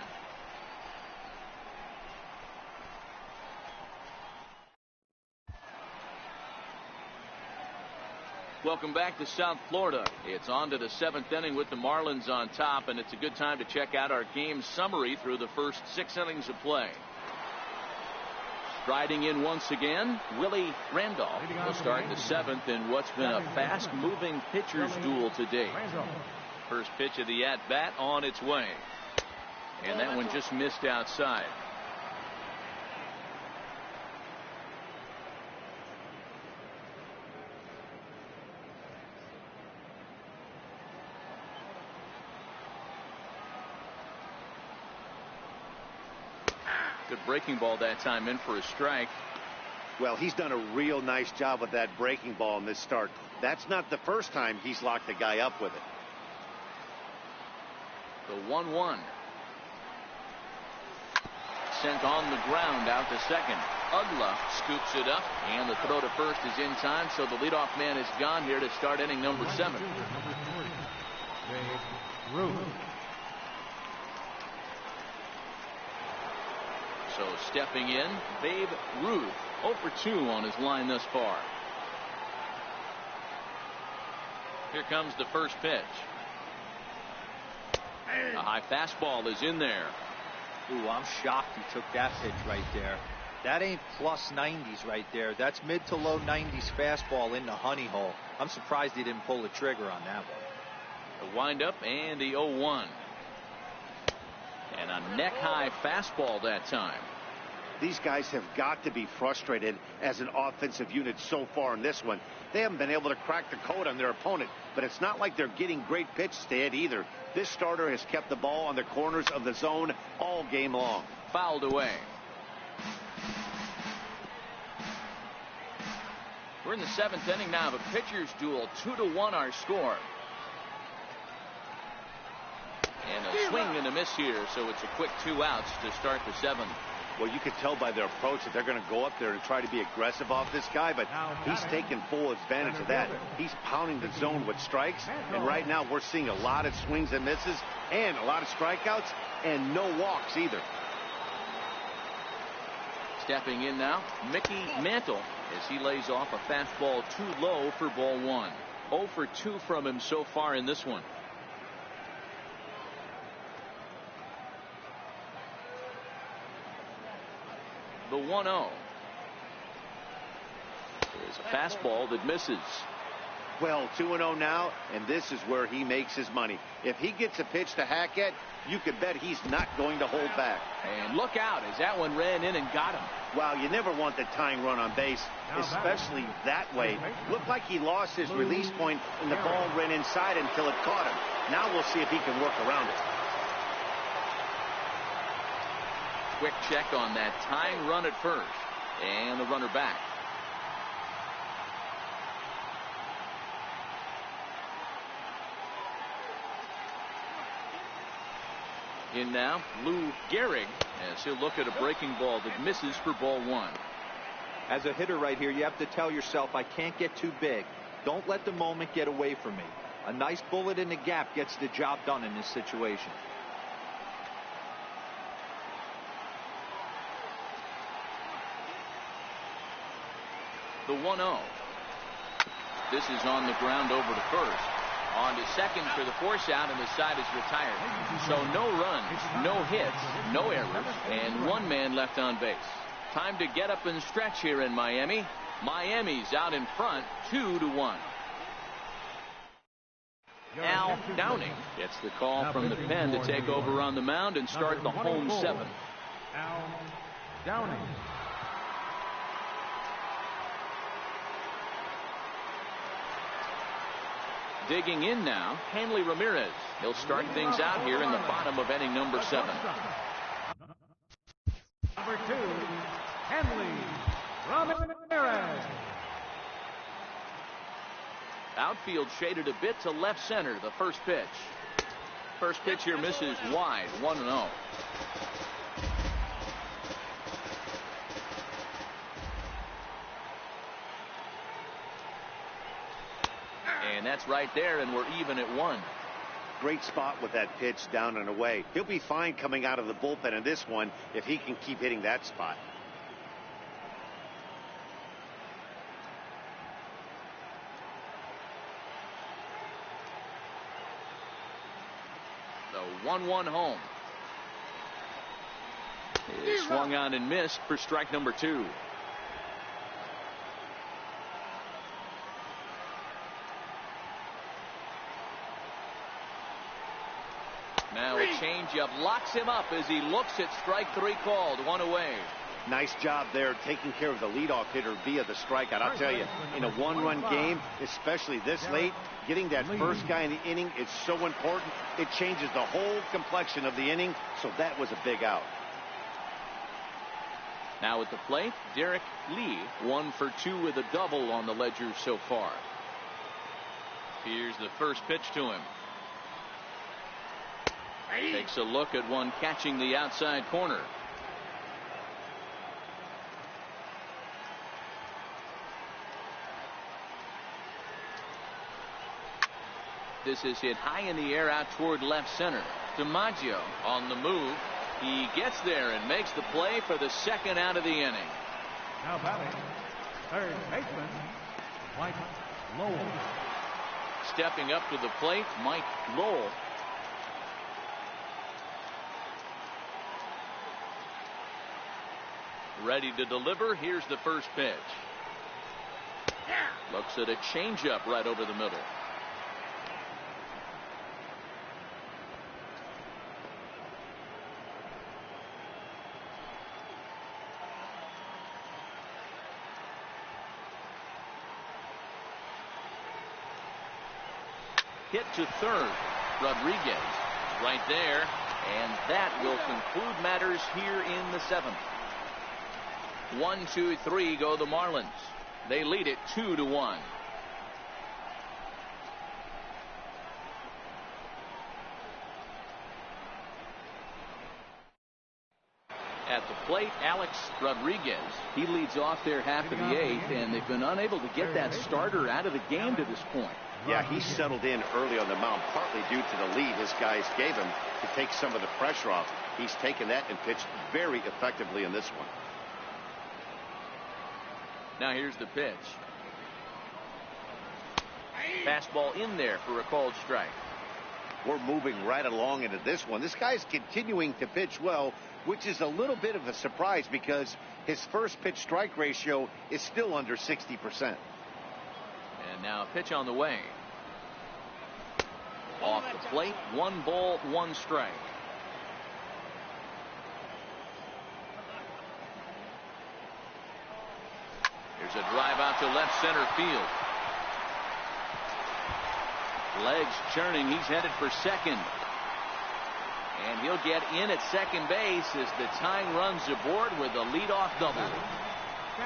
Welcome back to South Florida. It's on to the 7th inning with the Marlins on top, and it's a good time to check out our game summary through the first 6 innings of play. Striding in once again, Willie Randolph will start the 7th in what's been a fast-moving pitcher's duel today. First pitch of the at-bat on its way. And that one just missed outside. Good breaking ball that time, in for a strike. Well, he's done a real nice job with that breaking ball in this start. That's not the first time he's locked the guy up with it. The 1-1. Sent on the ground out to second. Ugla scoops it up, and the throw to first is in time, so the leadoff man is gone here to start inning number 7. So stepping in, Babe Ruth, 0 for 2 on his line thus far. Here comes the first pitch. A high fastball is in there. Ooh, I'm shocked he took that pitch right there. That ain't plus 90s right there. That's mid to low 90s fastball in the honey hole. I'm surprised he didn't pull the trigger on that one. The windup and the 0-1. And a neck-high fastball that time. These guys have got to be frustrated as an offensive unit so far in this one. They haven't been able to crack the code on their opponent, but it's not like they're getting great pitches to hit either. This starter has kept the ball on the corners of the zone all game long. Fouled away. We're in the 7th inning now of a pitcher's duel. 2-1 our score. And a swing and a miss here, so it's a quick 2 outs to start the 7th. Well, you can tell by their approach that they're going to go up there and try to be aggressive off this guy, but he's taking full advantage of that. He's pounding the zone with strikes, and right now we're seeing a lot of swings and misses and a lot of strikeouts and no walks either. Stepping in now, Mickey Mantle as he lays off a fastball too low for ball 1. 0 for 2 from him so far in this one. The 1-0 is a fastball that misses. Well, 2-0 now, and this is where he makes his money. If he gets a pitch to hack at, you can bet he's not going to hold back. And look out as that one ran in and got him. Wow, you never want the tying run on base, especially that way. Looked like he lost his release point, and the ball ran inside until it caught him. Now we'll see if he can work around it. Quick check on that tying run at first, and the runner back. In now, Lou Gehrig as he'll look at a breaking ball that misses for ball 1. As a hitter right here, you have to tell yourself, I can't get too big. Don't let the moment get away from me. A nice bullet in the gap gets the job done in this situation. The 1-0. This is on the ground over to first. On to second for the force out, and the side is retired. So no runs, no hits, no errors, and one man left on base. Time to get up and stretch here in Miami. Miami's out in front, 2-1. Al Downing gets the call from the pen to take over on the mound and start the home seventh. Al Downing. Digging in now, Hanley Ramirez. He'll start things out here in the bottom of inning number 7. Number 2, Hanley Ramirez. Outfield shaded a bit to left center. The first pitch. First pitch here misses wide. 1-0. And that's right there, and we're even at 1. Great spot with that pitch down and away. He'll be fine coming out of the bullpen in this one if he can keep hitting that spot. The 1-1 home. It swung on and missed for strike number 2. Now a changeup locks him up as he looks at strike 3 called. 1 away. Nice job there taking care of the leadoff hitter via the strikeout. I'll tell you, in a one-run game, especially this late, getting that first guy in the inning is so important. It changes the whole complexion of the inning, so that was a big out. Now at the plate, Derek Lee, 1 for 2 with a double on the ledger so far. Here's the first pitch to him. Takes a look at one catching the outside corner. This is hit high in the air out toward left center. DiMaggio on the move. He gets there and makes the play for the second out of the inning. Now batting, third baseman, Mike Lowell. Stepping up to the plate, Mike Lowell. Ready to deliver. Here's the first pitch. Looks at a changeup right over the middle. Hit to third. Rodriguez right there, and that will conclude matters here in the 7th. 1, 2, 3 go the Marlins. They lead it 2-1. At the plate, Alex Rodriguez. He leads off their half of the 8th, and they've been unable to get that starter out of the game to this point. Yeah, he settled in early on the mound, partly due to the lead his guys gave him to take some of the pressure off. He's taken that and pitched very effectively in this one. Now here's the pitch. Fastball in there for a called strike. We're moving right along into this one. This guy's continuing to pitch well, which is a little bit of a surprise because his first pitch strike ratio is still under 60%. And now a pitch on the way. Off the plate, 1 ball, 1 strike. There's a drive out to left center field. Legs churning. He's headed for second. And he'll get in at second base as the tying runs aboard with a leadoff double.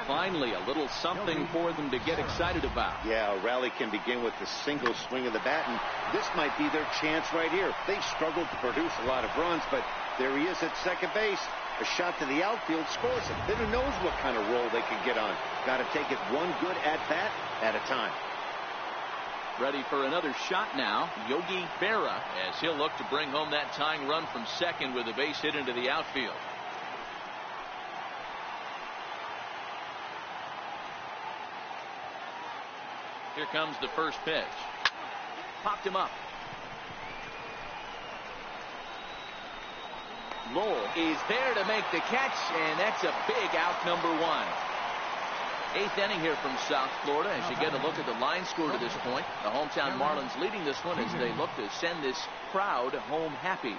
Finally, a little something for them to get excited about. Yeah, a rally can begin with the single swing of the bat, and this might be their chance right here. They struggled to produce a lot of runs, but there he is at second base. A shot to the outfield scores him. Then who knows what kind of roll they could get on. Got to take it one good at bat at a time. Ready for another shot now, Yogi Berra, as he'll look to bring home that tying run from second with a base hit into the outfield. Here comes the first pitch. Popped him up. Lowell is there to make the catch, and that's a big out, number one. Eighth inning here from South Florida as you get a look at the line score to this point. The hometown Marlins leading this one as they look to send this crowd home happy.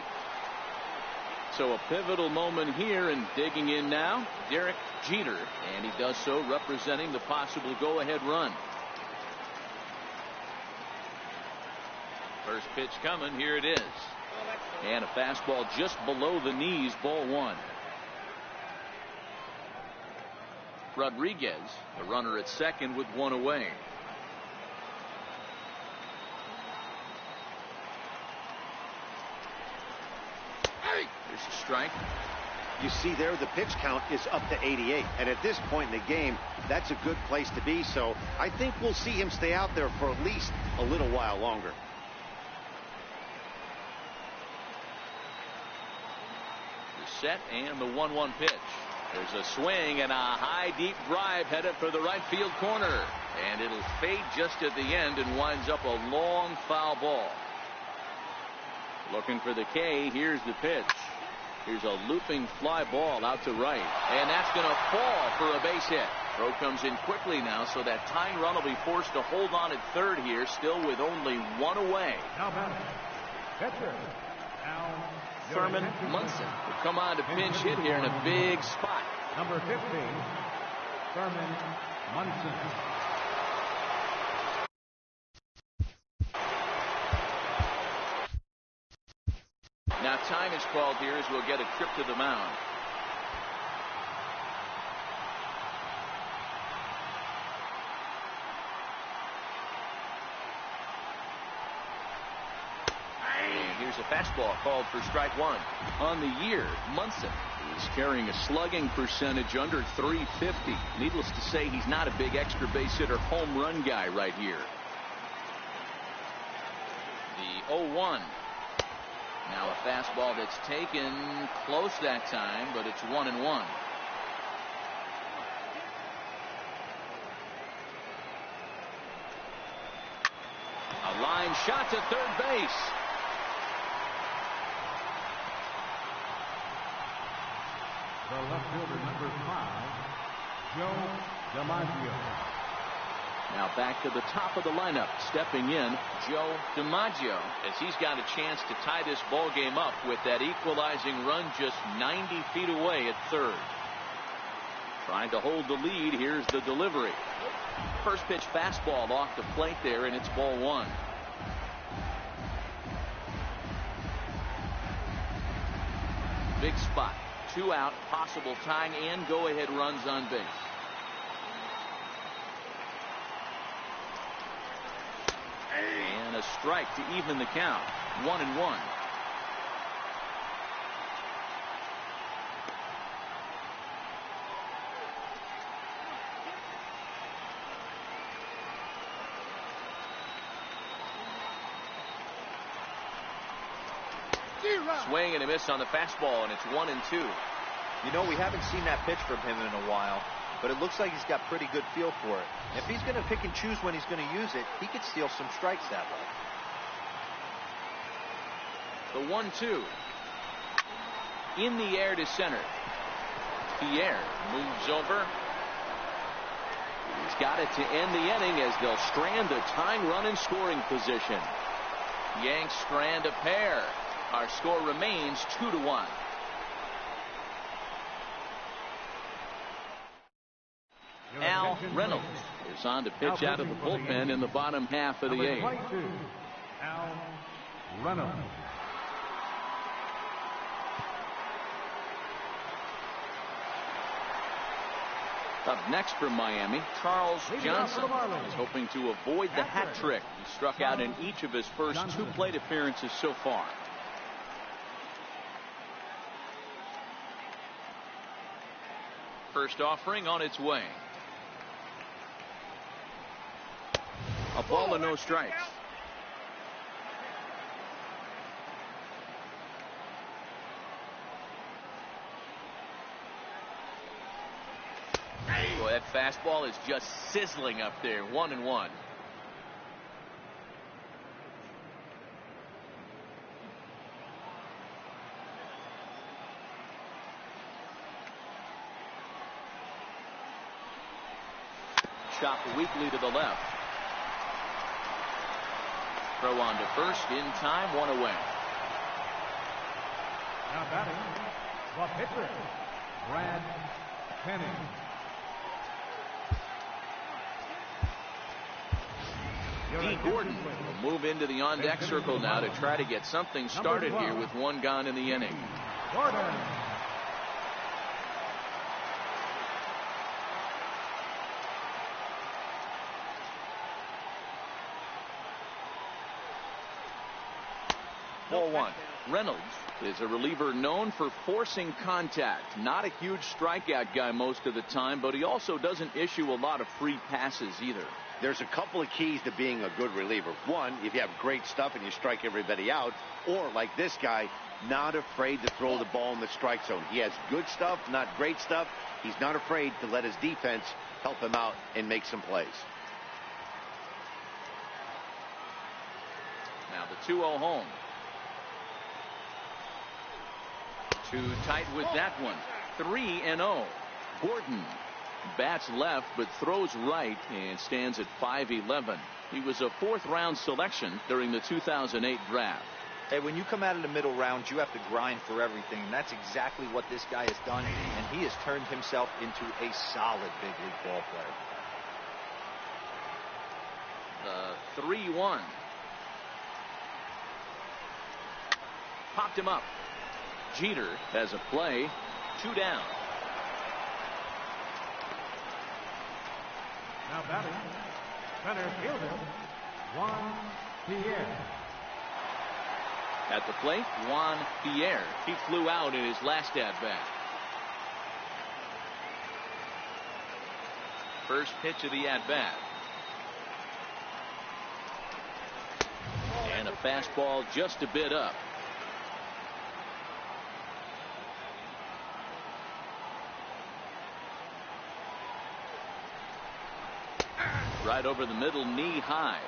So a pivotal moment here, and digging in now, Derek Jeter, and he does so representing the possible go-ahead run. First pitch coming, here it is. And a fastball just below the knees, ball one. Rodriguez, the runner at second with one away. There's a strike. You see there, the pitch count is up to 88. And at this point in the game, that's a good place to be. So I think we'll see him stay out there for at least a little while longer. Set and the 1-1 pitch. There's a swing and a high deep drive headed for the right field corner, and it'll fade just at the end and winds up a long foul ball. Looking for the K. Here's the pitch. Here's a looping fly ball out to right, and that's going to fall for a base hit. Throw comes in quickly now, so that tying run will be forced to hold on at third here, still with only one away. Now batting, catcher, Thurman Munson will come on to pinch hit here in a big spot. Number 15, Thurman Munson. Now time is called here as we'll get a trip to the mound. Here's a fastball called for strike one. On the year, Munson is carrying a slugging percentage under 350. Needless to say, he's not a big extra base hitter home run guy right here. The 0-1. Now a fastball that's taken close that time, but it's 1-1. A line shot to third base. The left fielder, number 5, Joe DiMaggio. Now back to the top of the lineup, stepping in, Joe DiMaggio, as he's got a chance to tie this ball game up with that equalizing run just 90 feet away at third. Trying to hold the lead. Here's the delivery. First pitch fastball off the plate there, and it's ball one. Big spot. 2 out, possible tying and go-ahead runs on base. And a strike to even the count. 1-1. Swing and a miss on the fastball, and it's 1-2. You know, we haven't seen that pitch from him in a while, but it looks like he's got pretty good feel for it. If he's going to pick and choose when he's going to use it, he could steal some strikes that way. The 1-2. In the air to center. Pierre moves over. He's got it to end the inning as they'll strand the tying run in scoring position. Yanks strand a pair. Our score remains 2-1. Al Reynolds is on to pitch out of the bullpen in the bottom half of the eighth. Al Reynolds. Up next from Miami, Charles Johnson is hoping to avoid the hat trick. He struck out in each of his first 2 plate appearances so far. First offering on its way. A ball and no strikes. Boy, that fastball is just sizzling up there. 1-1. Chopped weakly to the left. Throw on to first in time, 1 away. Now batting, the pitcher, Brad Penny. D. Gordon will move into the on-deck circle now to try to get something started here with 1 gone in the inning. Gordon. Ball 1. Reynolds is a reliever known for forcing contact. Not a huge strikeout guy most of the time, but he also doesn't issue a lot of free passes either. There's a couple of keys to being a good reliever. One, if you have great stuff and you strike everybody out, or like this guy, not afraid to throw the ball in the strike zone. He has good stuff, not great stuff. He's not afraid to let his defense help him out and make some plays. Now the 2-0 home. Too tight with that one. 3-0. Gordon bats left but throws right and stands at 5'11". He was a 4th-round selection during the 2008 draft. Hey, when you come out of the middle rounds, you have to grind for everything, and that's exactly what this guy has done, and he has turned himself into a solid big league ball player. The 3-1. Popped him up. Jeter has a play. 2 down. Now batting, center fielder, Juan Pierre. At the plate, Juan Pierre. He flew out in his last at-bat. First pitch of the at-bat. And a fastball just a bit up. Right over the middle, knee high.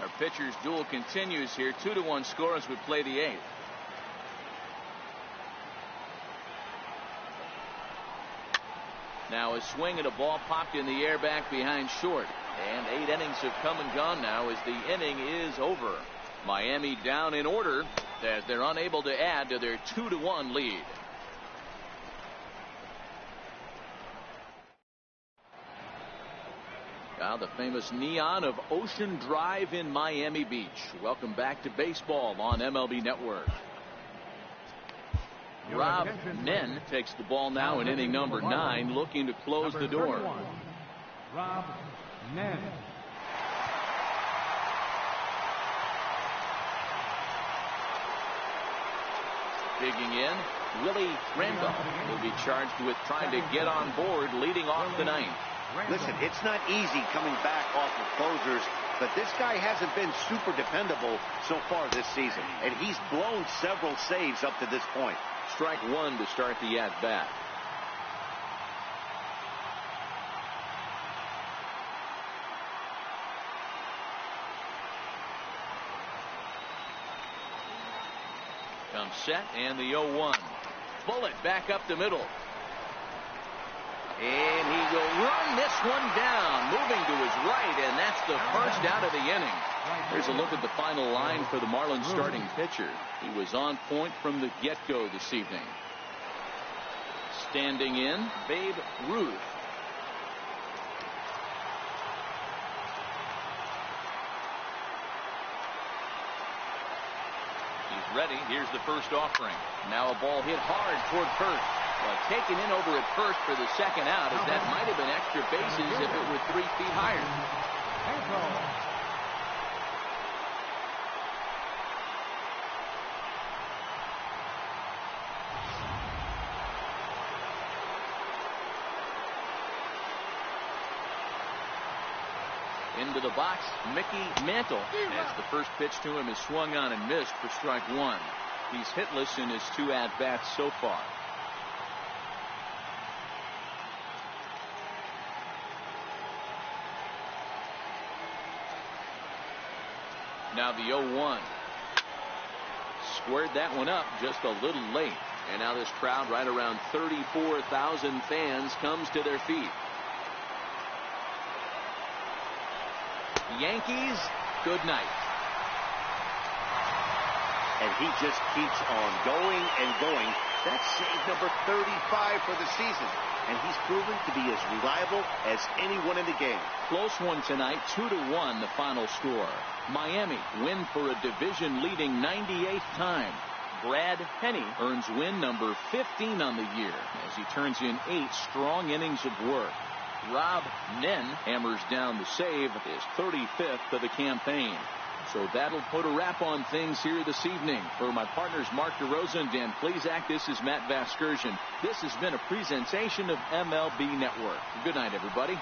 Our pitcher's duel continues here. 2-1 score as we play the 8th. Now a swing and a ball popped in the air back behind short. And 8 innings have come and gone now as the inning is over. Miami down in order as they're unable to add to their 2-1 lead. Now the famous neon of Ocean Drive in Miami Beach. Welcome back to baseball on MLB Network. Rob Nen takes the ball now in inning number 9, looking to close the door. Rob Nen. Digging in, Willie Randolph will be charged with trying to get on board leading off the 9th. Listen, it's not easy coming back off of closers, but this guy hasn't been super dependable so far this season, and he's blown several saves up to this point. Strike 1 to start the at-bat. Comes set and the 0-1. Bullet back up the middle. And he will run this one down, moving to his right, and that's the first out of the inning. Here's a look at the final line for the Marlins starting pitcher. He was on point from the get-go this evening. Standing in, Babe Ruth. He's Ready, here's the first offering. Now a ball hit hard toward first. Well, taken in over at first for the second out, as that might have been extra bases if it were 3 feet higher. Into the box, Mickey Mantle, as the first pitch to him is swung on and missed for strike 1. He's hitless in his 2 at-bats so far. Now the 0-1. Squared that one up just a little late. And now this crowd, right around 34,000 fans, comes to their feet. Yankees, good night. And he just keeps on going and going. That's save number 35 for the season. And he's proven to be as reliable as anyone in the game. Close one tonight, 2-1 the final score. Miami win for a division-leading 98th time. Brad Penny earns win number 15 on the year as he turns in 8 strong innings of work. Rob Nen hammers down the save, his 35th of the campaign. So that'll put a wrap on things here this evening. For my partners Mark DeRosa and Dan Plezak, this is Matt Vasgersian. This has been a presentation of MLB Network. Good night, everybody.